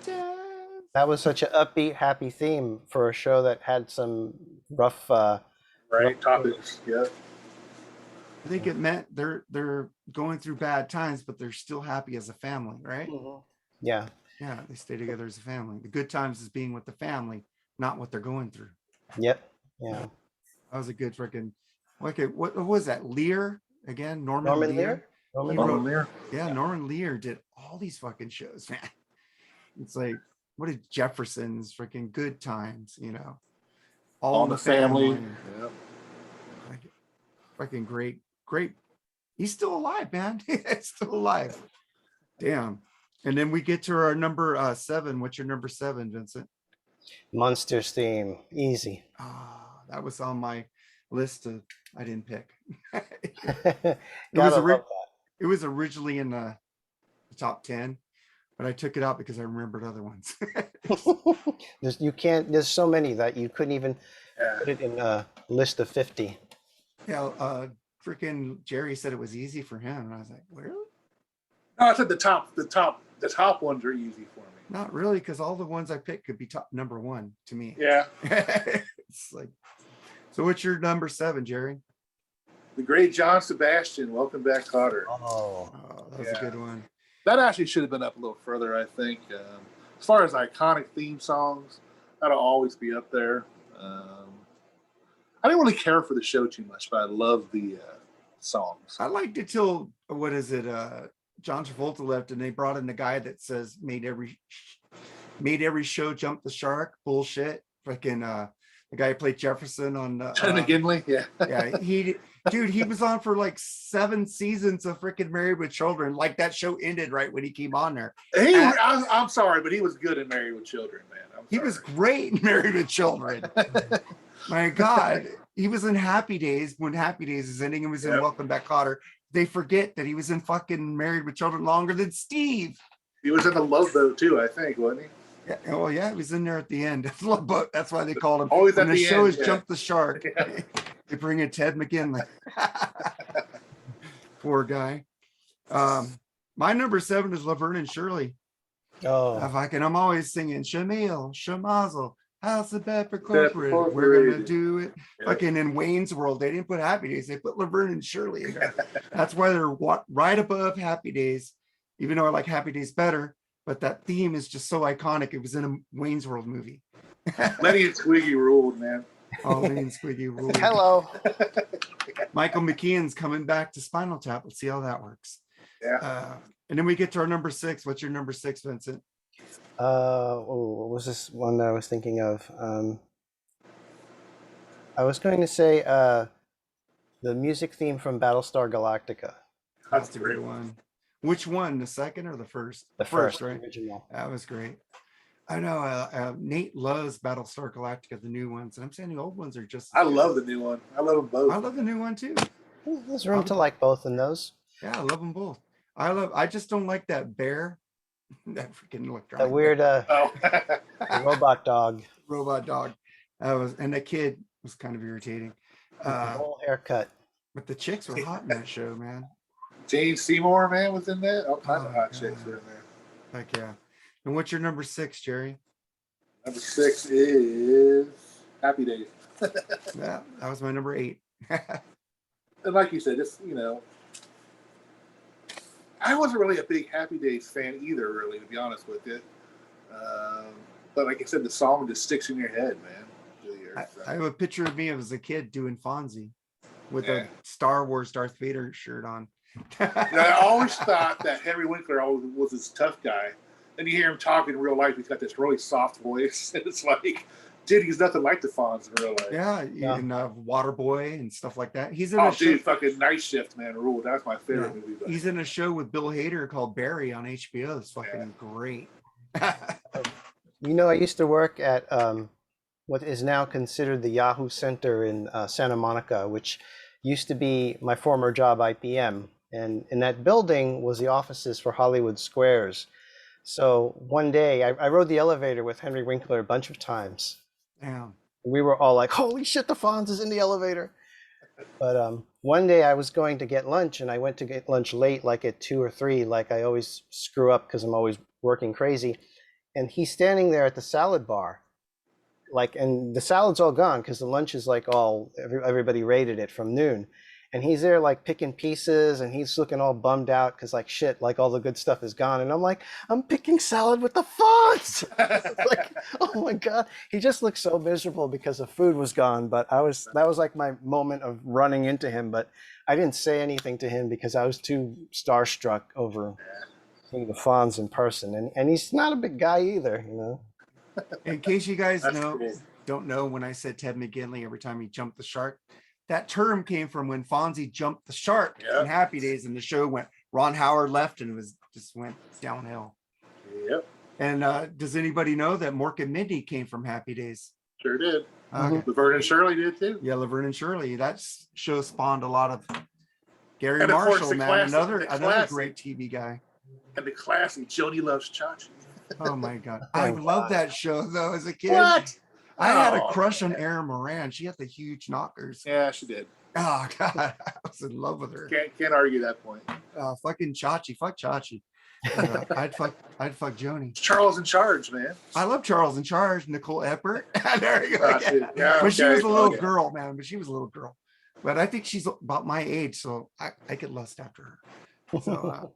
That was such an upbeat, happy theme for a show that had some rough. Right. Topics. Yeah. I think it meant they're going through bad times, but they're still happy as a family, right? Yeah. Yeah, they stay together as a family. The good times is being with the family, not what they're going through. Yep. Yeah. That was a good freaking. Okay, what was that? Lear again? Norman Norman Lear. Lear. Norman He Lear. wrote- Lear. Yeah, Norman Lear did all these fucking shows, man. It's like, what did Jefferson's freaking Good Times, you know? All in the family. Yeah. Like, fucking great. He's still alive, man. He's still alive. Damn. And then we get to our number 7. What's your number 7, Vincent? Monsters theme. Easy. That was on my list of I didn't pick. Gotta was love that. It was originally in the top 10, but I took it out because I remembered other ones. There's so many that you couldn't even Yeah. put it in a list of 50. Yeah, freaking Jerry said it was easy for him, and I was like, really? No, I said the top ones are easy for me. Not really, because all the ones I picked could be top number 1 to me. Yeah. It's like, so what's your number 7, Jerry? The great John Sebastian, Welcome Back, Kotter. Oh. Oh, that was a good one. That actually should have been up a little further, I think. As far as iconic theme songs, that'll always be up there. I didn't really care for the show too much, but I love the songs. I liked it till, what is it? John Travolta left, and they brought in the guy that says made every show jump the shark. Bullshit. Freaking the guy who played Jefferson on Ted McGinley, yeah. Yeah, he was on for like 7 seasons of freaking Married with Children. Like that show ended right when he came on there. I'm sorry, but he was good in Married with Children, man. He was great in Married with Children. My God, he was in Happy Days when Happy Days is ending, and was in Welcome Back, Kotter. They forget that he was in fucking Married with Children longer than Steve. He was in the Love Boat too, I think, wasn't he? Yeah, oh yeah, he was in there at the end. That's why they called him. Always when at the the show end, is Jump the Shark. Yeah. They bring in Ted McGinley. Poor guy. My number 7 is Laverne and Shirley. Oh. I'm always singing Shamil, Shamazel, House of Pepper Corporate. We're gonna Incorporated. do it. Yeah. Fucking in Wayne's World, they didn't put Happy Days. They put Laverne and Shirley in there. That's why they're right above Happy Days, even though I like Happy Days better. But that theme is just so iconic. It was in a Wayne's World movie. Lenny and Squiggy ruled, man. Oh, Lenny and Squiggy rule. Hello. Michael McKean's coming back to Spinal Tap. Let's see how that works. Yeah. And then we get to our number 6. What's your number 6, Vincent? What was this one that I was thinking of? I was going to say The music theme from Battlestar Galactica. That's a great one. Which one? The second or the first? The first, right? original. That was great. I know Nate loves Battlestar Galactica, the new ones, and I'm saying the old ones are just. I love the new one. I love them both. I love the new one too. There's room to like both in those. Yeah, I love them both. I just don't like that bear, that freaking electronic. That weird robot dog. Robot dog. And the kid was kind of irritating. With the whole haircut. But the chicks were hot in that show, man. Jane Seymour, man, was in there. All kinds of hot chicks were in there. Heck yeah. And what's your number 6, Jerry? Number 6 is Happy Days. Yeah, that was my number 8. And like you said, it's, I wasn't really a big Happy Days fan either, really, to be honest with you. But like I said, the song just sticks in your head, man. I have a picture of me as a kid doing Fonzie with a Star Wars Darth Vader shirt on. I always thought that Henry Winkler always was this tough guy. Then you hear him talk in real life, he's got this really soft voice. And it's like, dude, he's nothing like the Fonz in real life. Yeah, and Waterboy and stuff like that. He's in fucking Night Shift, man, ruled. That's my favorite movie. But. He's in a show with Bill Hader called Barry on HBO. It's fucking great. I used to work at what is now considered the Yahoo Center in Santa Monica, which used to be my former job, IPM. And in that building was the offices for Hollywood Squares. So one day I rode the elevator with Henry Winkler a bunch of times. Damn. We were all like, holy shit, the Fonz is in the elevator. But one day I was going to get lunch, and I went to get lunch late, like at 2 or 3, like I always screw up because I'm always working crazy. And he's standing there at the salad bar, and the salad's all gone because the lunch is like everybody rated it from noon. And he's there like picking pieces, and he's looking all bummed out because like shit, like all the good stuff is gone. And I'm like, I'm picking salad with the Fonz. Like, oh my God. He just looked so miserable because the food was gone. But that was like my moment of running into him. But I didn't say anything to him because I was too starstruck over seeing the Fonz in person. And he's not a big guy either, In case you guys don't know, when I said Ted McGinley every time he jumped the shark, that term came from when Fonzie jumped the shark in Happy Days, and the show went. Ron Howard left, and it just went downhill. Yep. And does anybody know that Mork and Mindy came from Happy Days? Sure did. Laverne and Shirley did too. Yeah, Laverne and Shirley. That show spawned a lot of Gary Marshall, man, another great TV guy. And the classic Joni Loves Chachi. Oh my God, I love that show though as a kid. What? I had a crush on Erin Moran. She had the huge knockers. Yeah, she did. Oh God, I was in love with her. Can't argue that point. Fucking Chachi, fuck Chachi. I'd fuck Joni. Charles in Charge, man. I love Charles in Charge. Nicole Eppert. There you go. But she was a little girl, man. But she was a little girl. But I think she's about my age, so I could lust after her. So,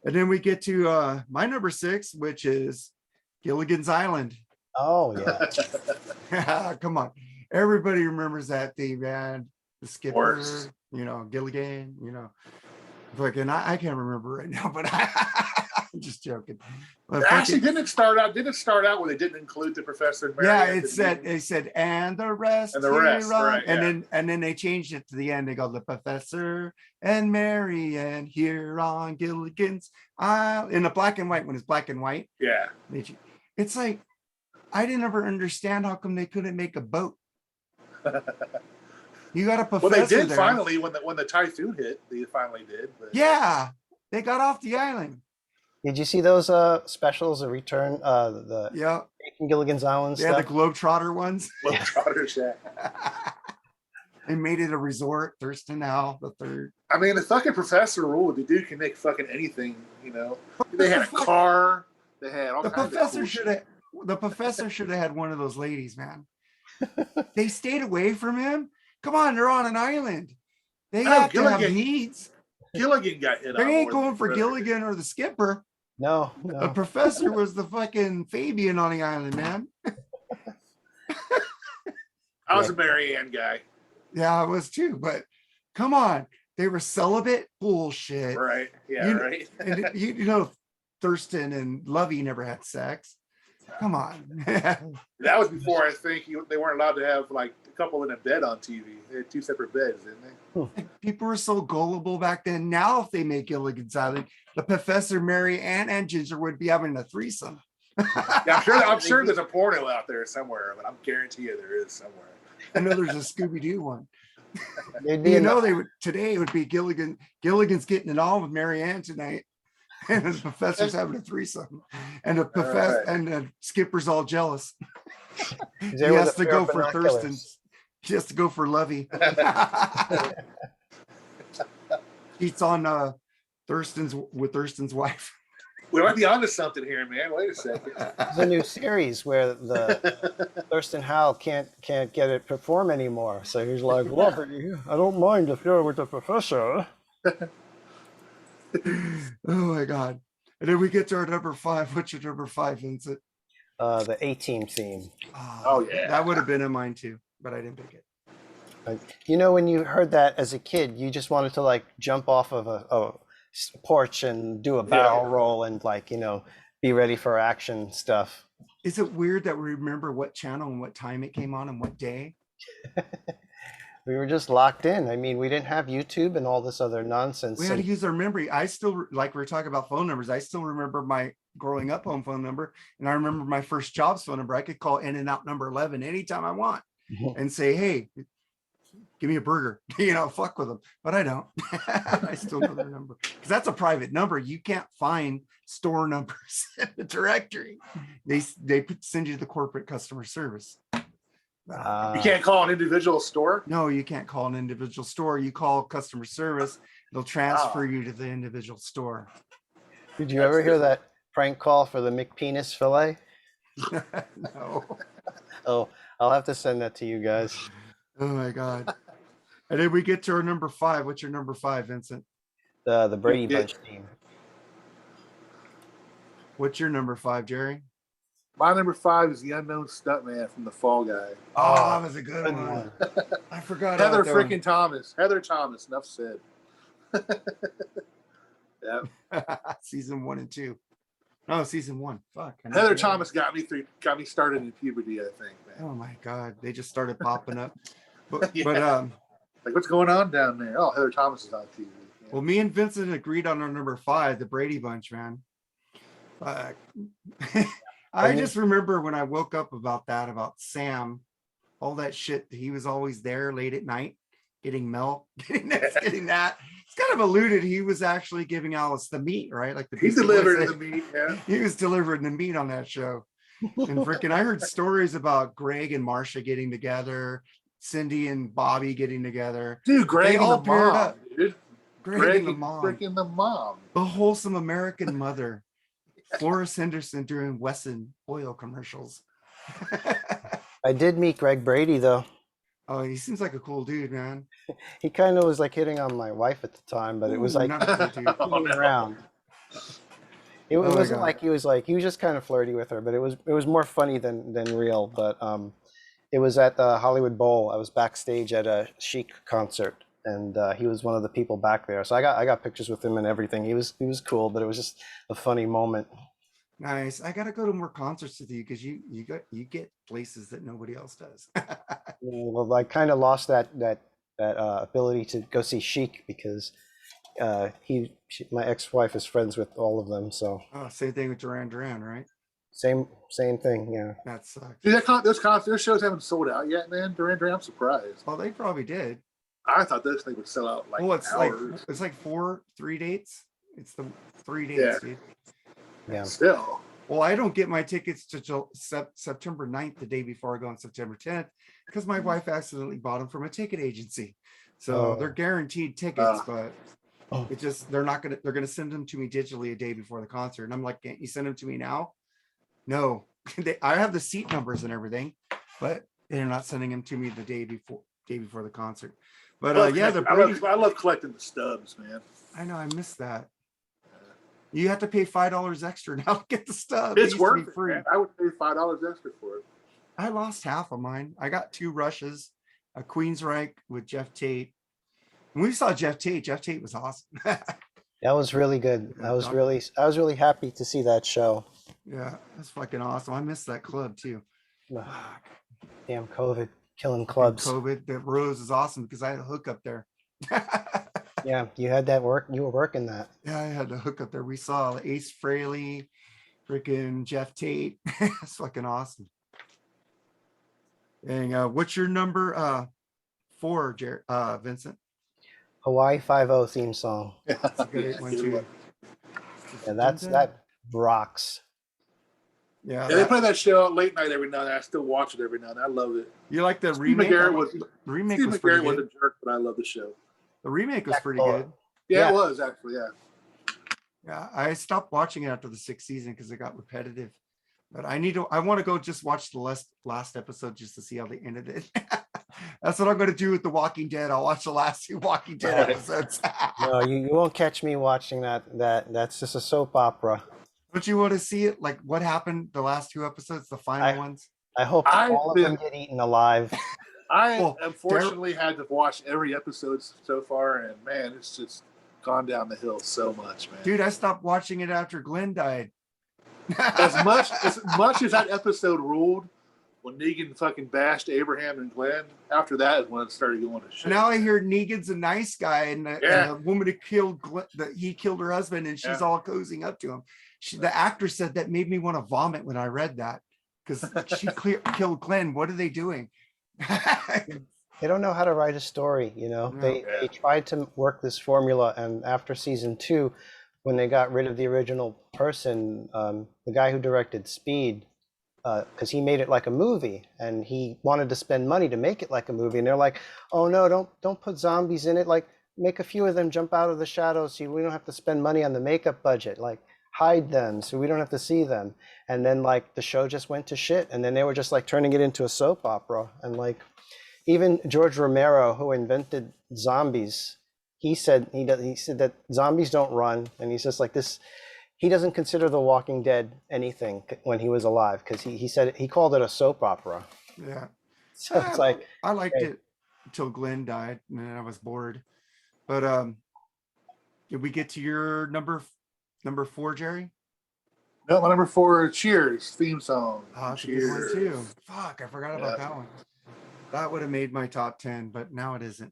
and then we get to my number 6, which is Gilligan's Island. Oh yeah. Come on. Everybody remembers that thing, man. The skipper, Gilligan, fucking I can't remember right now, but I'm just joking. But actually didn't it start out where they didn't include the professor and Mary? Yeah, it said and the rest. Right. And then they changed it to the end. They go the professor and Mary and here on Gilligan's Island in the black and white when it's black and white. Yeah. It's like I didn't ever understand how come they couldn't make a boat. You got a professor. Well, they did there. finally when the typhoon hit. They finally did. But... Yeah, they got off the island. Did you see those specials? A return, Gilligan's Island stuff. Yeah, the Globetrotter ones. Globetrotters, yeah. They made it a resort. Thurston Howell the third. I mean, the fucking professor ruled. The dude can make fucking anything. They had a car. They had all kinds of cool shit. The professor should have had one of those ladies, man. They stayed away from him. Come on, they're on an island. They have to have needs. Gilligan got hit. They ain't going for Gilligan or the skipper. No. The professor was the fucking Fabian on the island, man. I was a Mary Ann guy. Yeah, I was too. But come on, they were celibate. Bullshit. Right. Yeah. Right. And Thurston and Lovey never had sex. Come on. That was before I think they weren't allowed to have like a couple in a bed on TV. They had 2 separate beds, didn't they? People were so gullible back then. Now, if they make Gilligan's Island, the Professor, Mary Ann, and Ginger would be having a threesome. Yeah, I'm sure there's a porno out there somewhere, but I'm guarantee you there is somewhere. I know there's a Scooby-Doo one. They'd be You in know, the- they would today. It would be Gilligan's getting it on with Mary Ann tonight, and the Professor's having a threesome, and the professor right. and the Skipper's all jealous. He there with has a to pair go of for binoculars. Thurston's. He has to go for Lovey. Cheats on Thurston's wife. We might be onto something here, man. Wait a second. There's a new series where the Thurston Howell can't get it perform anymore. So he's like, well, but I don't mind if you're with the professor. Oh my God. And then we get to our number 5. What's your number 5, Vincent? The A-Team theme. Oh, yeah. That would have been in mine too, but I didn't pick it. You know, when you heard that as a kid, you just wanted to like jump off of a porch and do a barrel roll and like, you know, be ready for action stuff. Is it weird that we remember what channel and what time it came on and what day? We were just locked in. I mean, we didn't have YouTube and all this other nonsense. We had to use our memory. I still, like we were talking about phone numbers, I still remember my growing up home phone number. And I remember my first job's phone number. I could call in and out number 11 anytime I want and say, hey, give me a burger, you know, fuck with them. But I don't. I still know their number because that's a private number. You can't find store numbers in the directory. They send you to the corporate customer service. You can't call an individual store? No, you can't call an individual store. You call customer service. They'll transfer you to the individual store. Did you ever hear that prank call for the McPenis fillet? No. Oh, I'll have to send that to you guys. Oh my God. And then we get to our number 5. What's your number 5, Vincent? The Brady Bunch theme. What's your number 5, Jerry? My number 5 is the unknown stuntman from The Fall Guy. Oh, that was a good one. I forgot. Heather about that one. freaking Thomas. Heather Thomas. Enough said. Yeah. Season 1 and 2. No, season 1. Fuck. I Heather know. Thomas got me started in puberty, I think, man. Oh my God. They just started popping up. But, Yeah. but Like, what's going on down there? Oh, Heather Thomas is on TV. Yeah. well, me and Vincent agreed on our number 5, the Brady Bunch, man. I just remember when I woke up about Sam, all that shit. He was always there late at night, getting milk, getting this, getting that. It's kind of alluded he was actually giving Alice the meat, right? Like the He Beastie Boys delivered said. the meat, yeah. He was delivering the meat on that show. And freaking, I heard stories about Greg and Marsha getting together, Cindy and Bobby getting together. Dude, Greg They and all the paired mom, up. dude. Greg and the mom, Freaking the mom. the wholesome American mother, Florence Henderson during Wesson oil commercials. I did meet Greg Brady though. Oh, he seems like a cool dude, man. He kind of was like hitting on my wife at the time, but it was Ooh, like not a cool dude. Oh, fooling no. around. It my wasn't God. like he was just kind of flirty with her, but it was more funny than real. But it was at the Hollywood Bowl. I was backstage at a Chic concert, and he was one of the people back there. So I got pictures with him and everything. He was cool, but it was just a funny moment. Nice. I gotta go to more concerts with you because you get places that nobody else does. Well, I kind of lost that ability to go see Chic because my ex-wife is friends with all of them. So Oh, same thing with Duran Duran, right? same thing. Yeah. That sucks. Dude, those shows haven't sold out yet, man. Duran Duran, I'm surprised. Well, they probably did. I thought this thing would sell out like Well, it's hours. like 3 dates. It's the 3 dates, Yeah. dude. Yeah. Still. Well, I don't get my tickets to September 9th, the day before I go on September 10th, because my wife accidentally bought them from a ticket agency. So Oh. they're guaguaranteed tickets, Oh. but it just they're gonna send them to me digitally a day before the concert. And I'm like, can't you send them to me now? No. I have the seat numbers and everything, but they're not sending them to me the day before the concert. But yeah, I love collecting the stubs, man. I know I missed that. You have to pay $5 extra now to get the stuff. It It's used to be worth it, free. man. I would pay $5 extra for it. I lost half of mine. I got 2 rushes, a Queensryche with Jeff Tate. When we saw Jeff Tate was awesome. That was really good. I was really happy to see that show. Yeah, that's fucking awesome. I miss that club too. Ugh, damn COVID killing Fucking clubs. COVID. That Rose is awesome because I had a hookup there. Yeah, you had that work. You were working that. Yeah, I had a hookup there. We saw Ace Frehley, freaking Jeff Tate. It's fucking awesome. And what's your number 4, Vincent? Hawaii 5-0 theme song. That's a good one too. Yeah, that rocks. Yeah, Yeah, they play that show late night every now and then. I still watch it every now and then. I love it. you like the Steve remake? McGarrett was Remake was pretty was good. a jerk, but I love the show. The remake was Jack pretty Bullock. good. Yeah, Yeah. it was actually. Yeah. Yeah, I stopped watching it after the 6th season because it got repetitive. But I want to go just watch the last episode just to see how they ended it. That's what I'm going to do with The Walking Dead. I'll watch the last 2 Walking Dead Right. episodes. No, you won't catch me watching that. That's just a soap opera. Don't you want to see it? Like what happened the last 2 episodes, the final ones? I hope all of them get eaten alive. I Well, unfortunately had to watch every episode so far, and man, it's just gone down the hill so much, man. Dude, I stopped watching it after Glenn died. as much as that episode ruled, when Negan fucking bashed Abraham and Glenn, after that is when it started going to shit. Now I hear Negan's a nice guy, and the woman who killed he killed her husband, and she's all cozying up to him. The actor said that made me want to vomit when I read that because she killed Glenn. What are they doing? They don't know how to write a story, you know. No. They tried to work this formula, and after season 2, when they got rid of the original person, the guy who directed Speed, because he made it like a movie, and he wanted to spend money to make it like a movie, and they're like, "Oh no, don't put zombies in it. Like, make a few of them jump out of the shadows, so we don't have to spend money on the makeup budget. Like, hide them so we don't have to see them." And then like the show just went to shit, and then they were just like turning it into a soap opera, and like. Even George Romero, who invented zombies, he said that zombies don't run, and he's just like this. He doesn't consider The Walking Dead anything when he was alive because he said he called it a soap opera. Yeah. So it's like I liked it until Glenn died, and then I was bored. But did we get to your number 4, Jerry? No, my number 4, Cheers theme song. Oh, that's Cheers. a good one too. Fuck, I forgot about that one. That would have made my top 10, but now it isn't.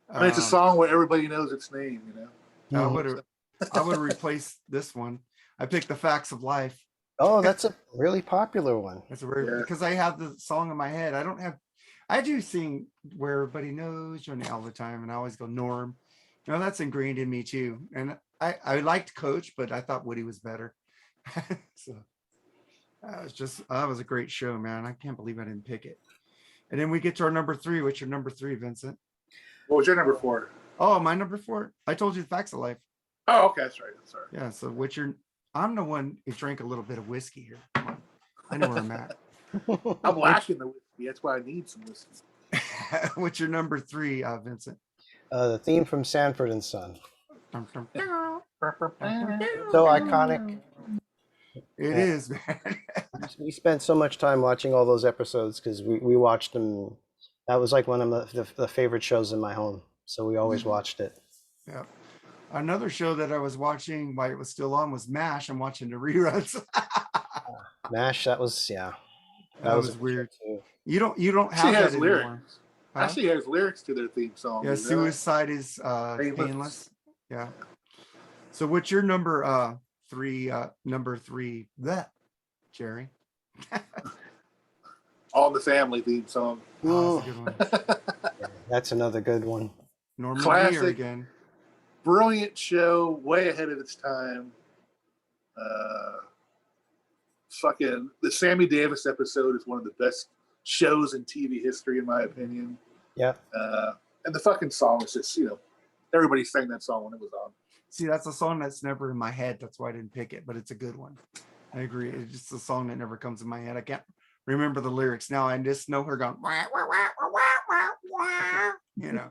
I mean, it's a song where everybody knows its name, you know. I would have replaced this one. I picked The Facts of Life. Oh, that's a really popular one. That's because I have the song in my head. I do sing Where Everybody Knows Your Name all the time, and I always go Norm. You know, that's ingrained in me too. And I liked Coach, but I thought Woody was better. So that was a great show, man. I can't believe I didn't pick it. And then we get to our number 3. What's your number 3, Vincent? What was your number 4? Oh, my number 4. I told you The Facts of Life. Oh, okay, that's right. Sorry. Yeah. So I'm the one who drank a little bit of whiskey here. Come on. I know where I'm at. I'm lacking the whiskey. That's why I need some whiskey. What's your number 3, Vincent? The theme from Sanford and Son. Dum, dum. So iconic. It is, man. We spent so much time watching all those episodes because we watched them. That was like one of the favorite shows in my home. So we always watched it. Yeah. Another show that I was watching while it was still on was MASH. I'm watching the reruns. MASH, that was That was weird. Too. You don't have that anymore. Lyrics. Huh? Actually has lyrics to their theme song. Yeah, suicide is painless. Yeah. So what's your number 3? Number 3, that Jerry. All in the Family theme song. Oh, that's a good one. That's another good one. Norman Classic. Lear again. Brilliant show, way ahead of its time. Fucking the Sammy Davis episode is one of the best shows in TV history, in my opinion. Yeah. And the fucking song is just, everybody sang that song when it was on. See, that's a song that's never in my head. That's why I didn't pick it, but it's a good one. I agree. It's just a song that never comes in my head. I can't remember the lyrics now. I just know her going, wah, wah, wah, wah, wah, wah, wah,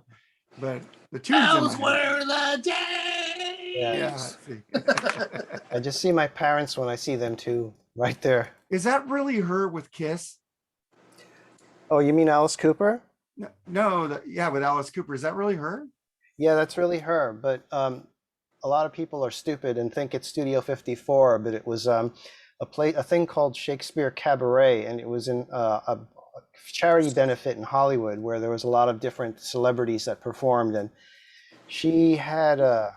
but the tune's Those in my head. were the days. Yeah. See. I just see my parents when I see them too, right there. Is that really her with Kiss? Oh, you mean Alice Cooper? No, with Alice Cooper. Is that really her? Yeah, that's really her. But a lot of people are stupid and think it's Studio 54, but it was a thing called Shakespeare Cabaret, and it was in a charity benefit in Hollywood where there was a lot of different celebrities that performed, and she had a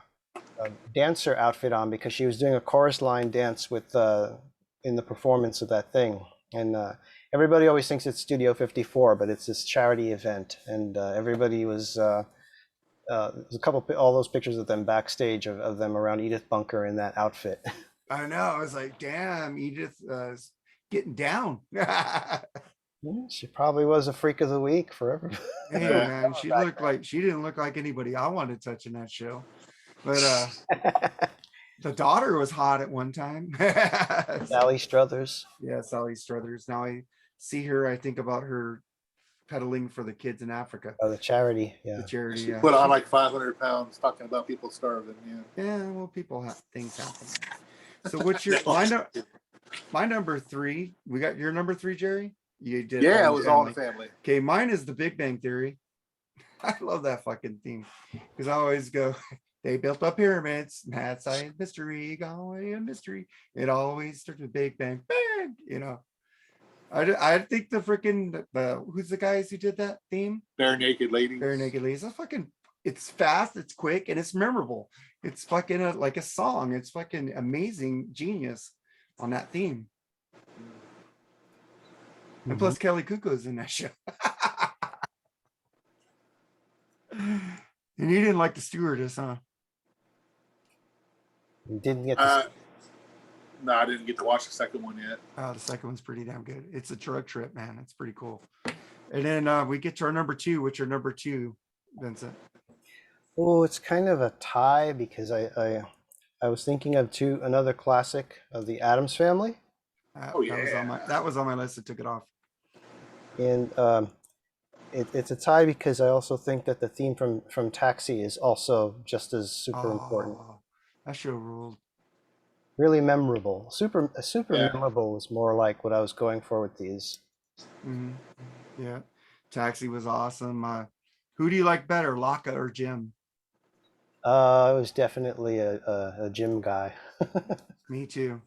dancer outfit on because she was doing a chorus line dance with in the performance of that thing. And everybody always thinks it's Studio 54, but it's this charity event, and everybody was. There's a couple, all those pictures of them backstage of them around Edith Bunker in that outfit. I know. I was like, damn, Edith is getting down. Yeah, she probably was a freak of the week for everybody. Hey man, she didn't look like anybody I wanted to touch in that show. But the daughter was hot at one time. Sally Struthers. Yeah, Sally Struthers. Now I see her, I think about her pedaling for the kids in Africa. Oh, the charity. Yeah. The charity. She Yeah. put on like 500 pounds talking about people starving. Yeah. Yeah, well, people have things happen. So what's your my number 3? We got your number 3, Jerry? You did. Yeah, it was All in the Family. Okay, mine is The Big Bang Theory. I love that fucking theme because I always go, they built up pyramids, mad science mystery, going a mystery. It always starts with Big Bang, bang, you know. I think the freaking who's the guys who did that theme? Bare Naked Ladies. Bare Naked Ladies. It's fast, it's quick, and it's memorable. It's fucking like a song. It's fucking amazing genius on that theme. And plus Kelly Kuko's in that show. And you didn't like the stewardess, huh? You didn't get to No, I didn't get to watch the second one yet. Oh, the second one's pretty damn good. It's a drug trip, man. It's pretty cool. And then we get to our number 2, which are number 2, Vincent. Oh, it's kind of a tie because I was thinking of another classic of the Addams Family. That was on my list. I took it off. And it's a tie because I also think that the theme from Taxi is also just as super important. That show ruled. Really memorable. Super memorable was more like what I was going for with these. Mm-hmm. Yeah, Taxi was awesome. Who do you like better, Locke or Jim? I was definitely a Jim guy. Me too.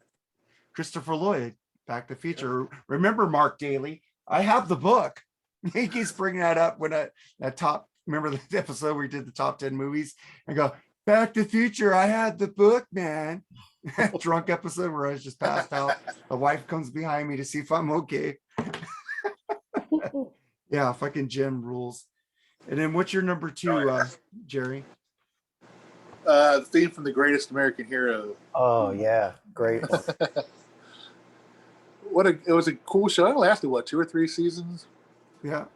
Christopher Lloyd, Back to the Future. Remember Mark Daly? I have the book. He keeps bringing that up when remember the episode where we did the top 10 movies? I go, Back to the Future, I had the book, man. Drunk episode where I was just passed out. The wife comes behind me to see if I'm okay. Yeah, fucking Jim rules. And then what's your number 2, Jerry? The theme from The Greatest American Hero. Oh yeah, great. It was a cool show. It lasted 2 or 3 seasons. Yeah.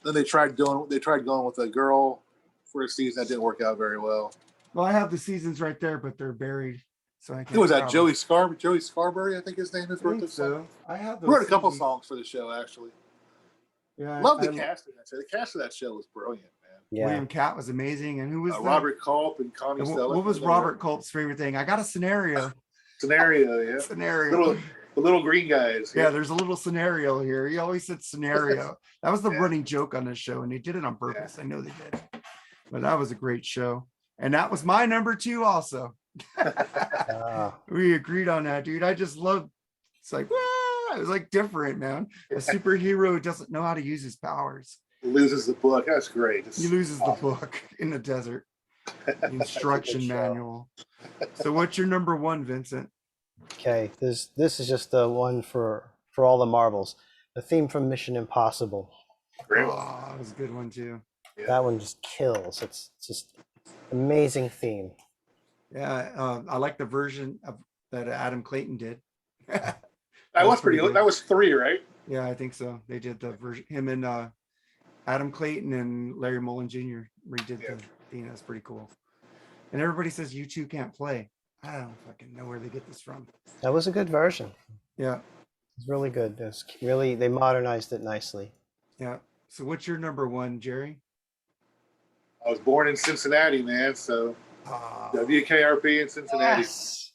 Then they tried going with a girl for a season that didn't work out very well. Well, I have the seasons right there, but they're buried. So I can't. Who was that? Joey Scarberry, I think his name is. I think so. I have those. Wrote a couple songs for the show actually. Yeah, love the cast of that show. The cast of that show was brilliant, man. Yeah. William Catt was amazing, and who was Robert Culp and Connie Stella. What was Robert Culp's favorite thing? I got a scenario. Yeah. Scenario. The little green guys. Yeah, there's a little scenario here. He always said scenario. That was the running joke on this show, and they did it on purpose. I know they did. But that was a great show. And that was my number 2 also. We agreed on that, dude. I just love it's like, wow, it was like different, man. A superhero who doesn't know how to use his powers. Loses the book. That's great. He loses the book in the desert. The instruction manual. So what's your number 1, Vincent? Okay, this is just the one for all the marbles. The theme from Mission Impossible. Oh, that was a good one too. Yeah. That one just kills. It's just amazing theme. Yeah, I like the version that Adam Clayton did. That was pretty good. That was 3, right? Yeah, I think so. They did the version. Him and Adam Clayton and Larry Mullen Jr. redid the theme. That's pretty cool. And everybody says U2 can't play. I don't fucking know where they get this from. That was a good version. Yeah. It's really good. They modernized it nicely. Yeah. So what's your number 1, Jerry? I was born in Cincinnati, man. So WKRP in Cincinnati. Yes.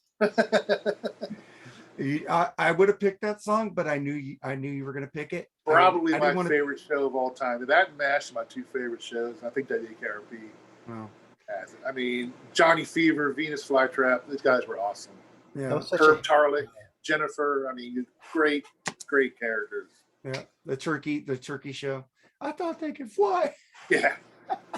I would have picked that song, but I knew you were gonna pick it. Probably my favorite show of all time. That and MASH are my 2 favorite shows. I think WKRP has it. I mean, Johnny Fever, Venus Flytrap, these guys were awesome. Yeah. Herb Tarlick. Jennifer. I mean, great characters. Yeah, the turkey show. I thought they could fly. Yeah,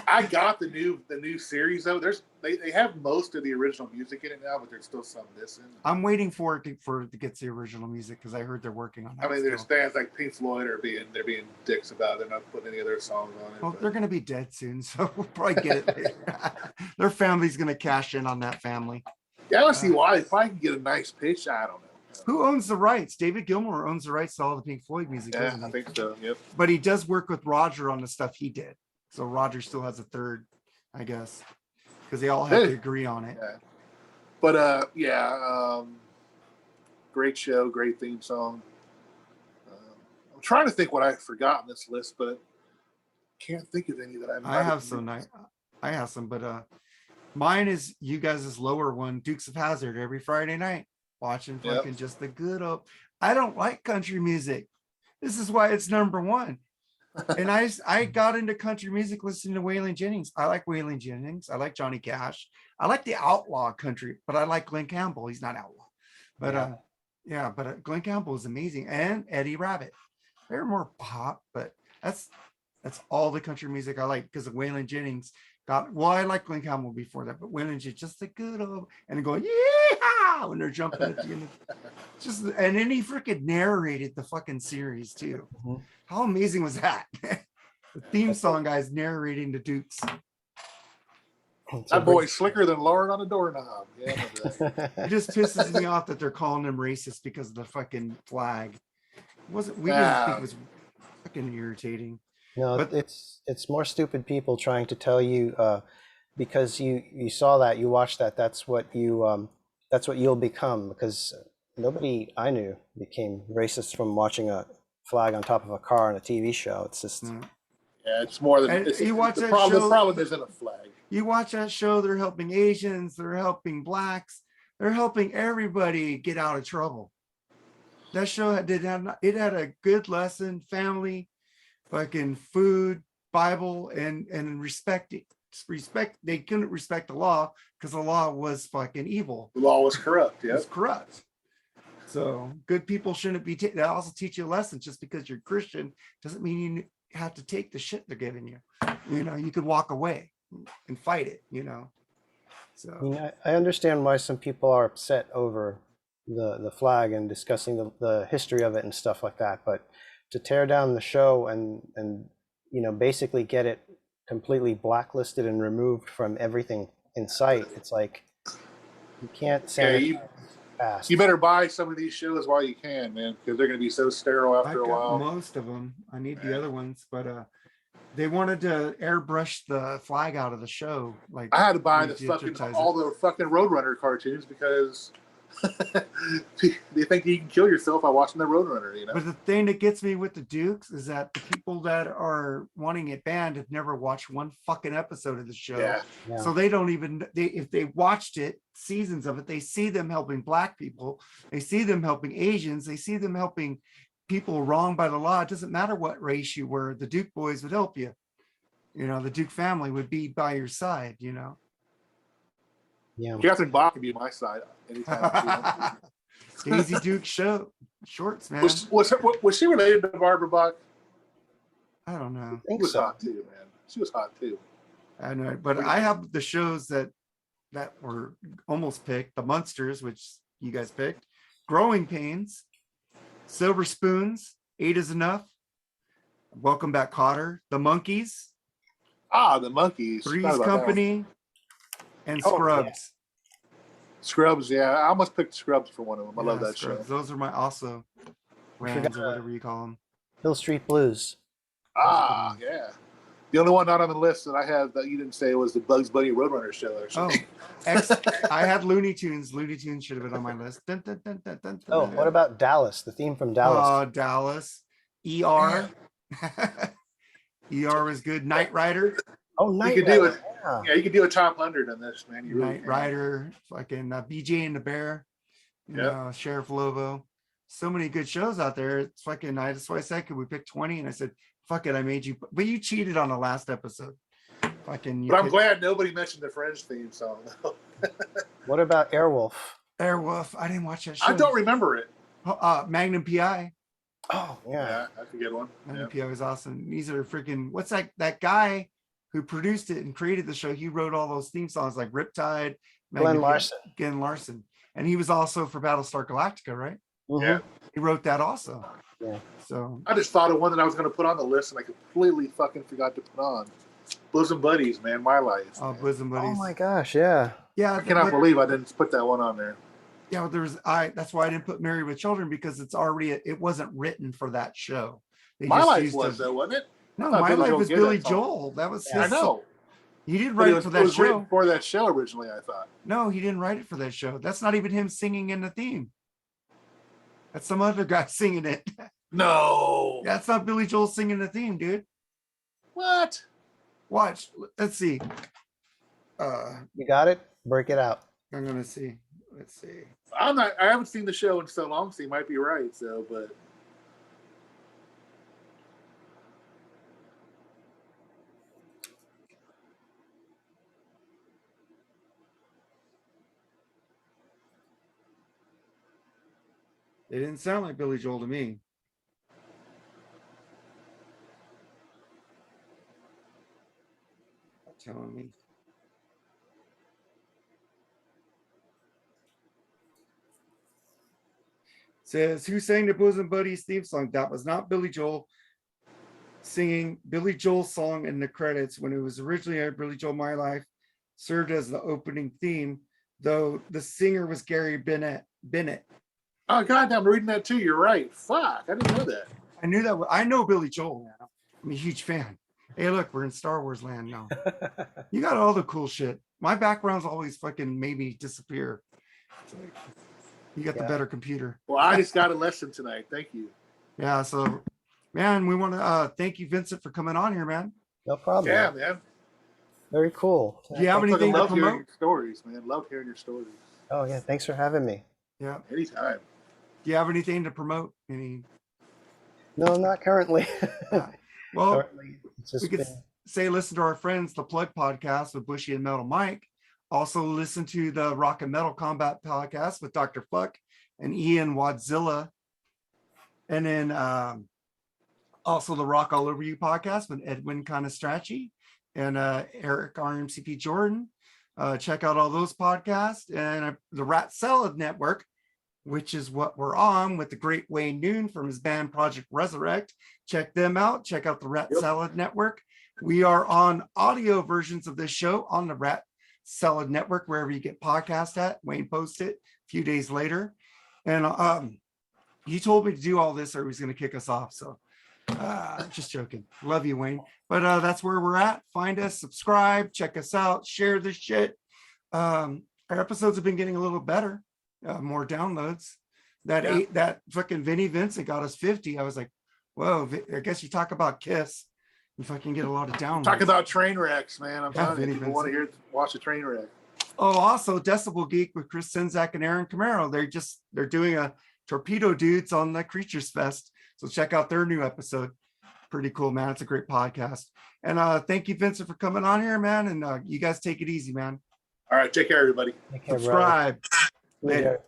I got the new series though. They have most of the original music in it now, but there's still some missing. I'm waiting for it to get the original music because I heard they're working on it. I mean, there's bands like Pink Floyd they're being dicks about it. They're not putting any of their songs on it. Well, they're gonna be dead soon, so we'll probably get it later. Their family's gonna cash in on that family. Yeah, I don't see why. If I can get a nice pitch, I don't know. Who owns the rights? David Gilmour owns the rights to all the Pink Floyd music. Yeah, doesn't he? I think so. Yep. But he does work with Roger on the stuff he did. So Roger still has a third, I guess, because they all have to agree on it. Yeah. But great show, great theme song. I'm trying to think what I forgot on this list, but can't think of any that I have some, but mine is you guys' lower one, Dukes of Hazzard, every Friday night, watching fucking just the good old. I don't like country music. This is why it's number one. And I got into country music listening to Waylon Jennings. I like Waylon Jennings. I like Johnny Cash. I like the outlaw country, but I like Glenn Campbell. He's not outlaw, but but Glenn Campbell is amazing, and Eddie Rabbitt. They're more pop, but that's all the country music I like because of Waylon Jennings. I like Glenn Campbell before that, but Waylon Jennings just the good old and going yeah when they're jumping at the end. And then he freaking narrated the fucking series too. Mm-hmm. How amazing was that? The theme song guy's narrating the Dukes. That boy's slicker than Lauren on a doorknob. Yeah, it just pisses me off that they're calling him racist because of the fucking flag. We didn't think it was fucking irritating. No, but it's more stupid people trying to tell you because you saw that, you watched that, that's what you'll become, because nobody I knew became racist from watching a flag on top of a car on a TV show. It's just it's more than you watch the that problem. show, the problem isn't a flag. You watch that show, they're helping Asians, they're helping blacks, they're helping everybody get out of trouble. That show had a good lesson, family, fucking food, Bible, and respect. They couldn't respect the law because the law was fucking evil. The law was corrupt. Yeah, it was corrupt. So good people shouldn't be. They also teach you a lesson. Just because you're Christian doesn't mean you have to take the shit they're giving you. You know, you could walk away and fight it. You know. So I understand why some people are upset over the flag and discussing the history of it and stuff like that, but to tear down the show and basically get it completely blacklisted and removed from everything in sight, it's like you can't say fast. You better buy some of these shows while you can, man, because they're going to be so sterile after a while. Most of them. I need the other ones, but they wanted to airbrush the flag out of the show. Like I had to buy all the fucking Roadrunner cartoons because you think you can kill yourself by watching the Roadrunner, you know? But the thing that gets me with the Dukes is that the people that are wanting it banned have never watched one fucking episode of the show. Yeah. So they don't even, if they watched it, seasons of it, they see them helping black people, they see them helping Asians, they see them helping people wronged by the law. It doesn't matter what race you were, the Duke boys would help you. You know, the Duke family would be by your side, you know? Yeah. Catherine Bach could be my side anytime. Daisy Duke shorts, man. Was she related to Barbara Bach? I don't know. She was hot too, man. She was hot too. I know, but I have the shows that were almost picked: The Munsters, which you guys picked, Growing Pains, Silver Spoons, 8 is Enough, Welcome Back, Kotter, The Monkees. The Monkees. Three's Company. And Scrubs. Yeah. Scrubs, yeah. I almost picked Scrubs for one of them. I love that Scrubs. show. Those are my also brands or whatever you call them. Hill Street Blues. Yeah. The only one not on the list that I have that you didn't say was the Bugs Bunny Roadrunner show. Actually. I had Looney Tunes. Looney Tunes should have been on my list. Dun, dun, dun, dun, dun, dun. What about Dallas? The theme from Dallas. Dallas. ER. ER was good. Knight Rider. Oh, Knight Rider. Do it. Yeah, you could do a top 100 on this, man. Knight Rider, fucking BJ and the Bear, Sheriff Lobo. So many good shows out there. It's fucking. That's why I said, could we pick 20? And I said, fuck it, I made you. But you cheated on the last episode. Fucking. But I'm glad nobody mentioned the Friends theme song. What about Airwolf? Airwolf. I didn't watch that show. I don't remember it. Magnum Pi. Oh yeah. Yeah, that's a good one. Magnum Yeah. Pi was awesome. These are freaking, what's that guy who produced it and created the show? He wrote all those theme songs like Riptide, Glenn Magnum Pi, Larson. Glenn Larson. And he was also for Battlestar Galactica, right? Yeah. He wrote that also. Yeah. So I just thought of one that I was going to put on the list, and I completely fucking forgot to put on. Bosom Buddies, man, my life. Man. Bosom Oh Buddies. my gosh, yeah. Yeah, I cannot believe I didn't put that one on there. yeah, that's why I didn't put Married with Children, because it wasn't written for that show. They My just life used was to- though, wasn't it? No, thought My Billy Life Joel was did Billy that song. Joel. That was Yeah, his. I know. He didn't But write it it was, for it that was written show. for that show originally, I thought. No, he didn't write it for that show. That's not even him singing in the theme. That's some other guy singing it. No. That's not Billy Joel singing the theme, dude. What? Watch. Let's see. You got it? Break it out. I'm gonna see. Let's see. I haven't seen the show in so long, so you might be right. So, but It didn't sound like Billy Joel to me. Telling me. Says, who sang the Bosom Buddies theme song? That was not Billy Joel singing Billy Joel's song in the credits when it was originally a Billy Joel My Life, served as the opening theme, though the singer was Gary Bennett. oh god, I'm reading that too. You're right. Fuck, I didn't know that. I knew that. I know Billy Joel, man. I'm a huge fan. Hey, look, we're in Star Wars land now. You got all the cool shit. My background's always fucking made me disappear. It's like, you got the better computer. Well, I just got a lesson tonight. Thank you. Yeah, so man, we want to thank you, Vincent, for coming on here, man. No problem. Yeah, man. Very cool. Do you have I anything to love hearing promote? your stories, man. Love hearing your stories. Oh yeah, thanks for having me. Yeah. Anytime. Do you have anything to promote? Any? No, not currently. Well, Currently, it's just we could been- say listen to our friends, the Plug Podcast with Bushy and Metal Mike. Also listen to the Rock and Metal Combat Podcast with Dr. Fuck and Ian Wadzilla. And then also the Rock All Over You podcast with Edwin Conestracci and Eric RMCP Jordan. Check out all those podcasts and the Rat Salad Network, which is what we're on with the great Wayne Noon from his band Project Resurrect. Check them out. Check out the Rat Salad Network. We are on audio versions of this show on the Rat Salad Network, wherever you get podcasts at. Wayne posted it a few days later. And he told me to do all this or he was going to kick us off. So just joking. Love you, Wayne. But that's where we're at. Find us, subscribe, check us out, share this shit. Our episodes have been getting a little better. More downloads. That fucking Vinny Vincent got us 50. I was like, whoa, I guess you talk about Kiss, you fucking get a lot of downloads. Talk about train wrecks, man. I'm telling Vinny you, people want to Vincent. watch a train wreck. Oh, also Decibel Geek with Chris Senzak and Aaron Camaro. They're doing a Torpedo Dudes on the Creatures Fest. So check out their new episode. Pretty cool, man. It's a great podcast. And thank you, Vincent, for coming on here, man. And you guys take it easy, man. All right, take care, everybody. Take care, brother. Subscribe. Later.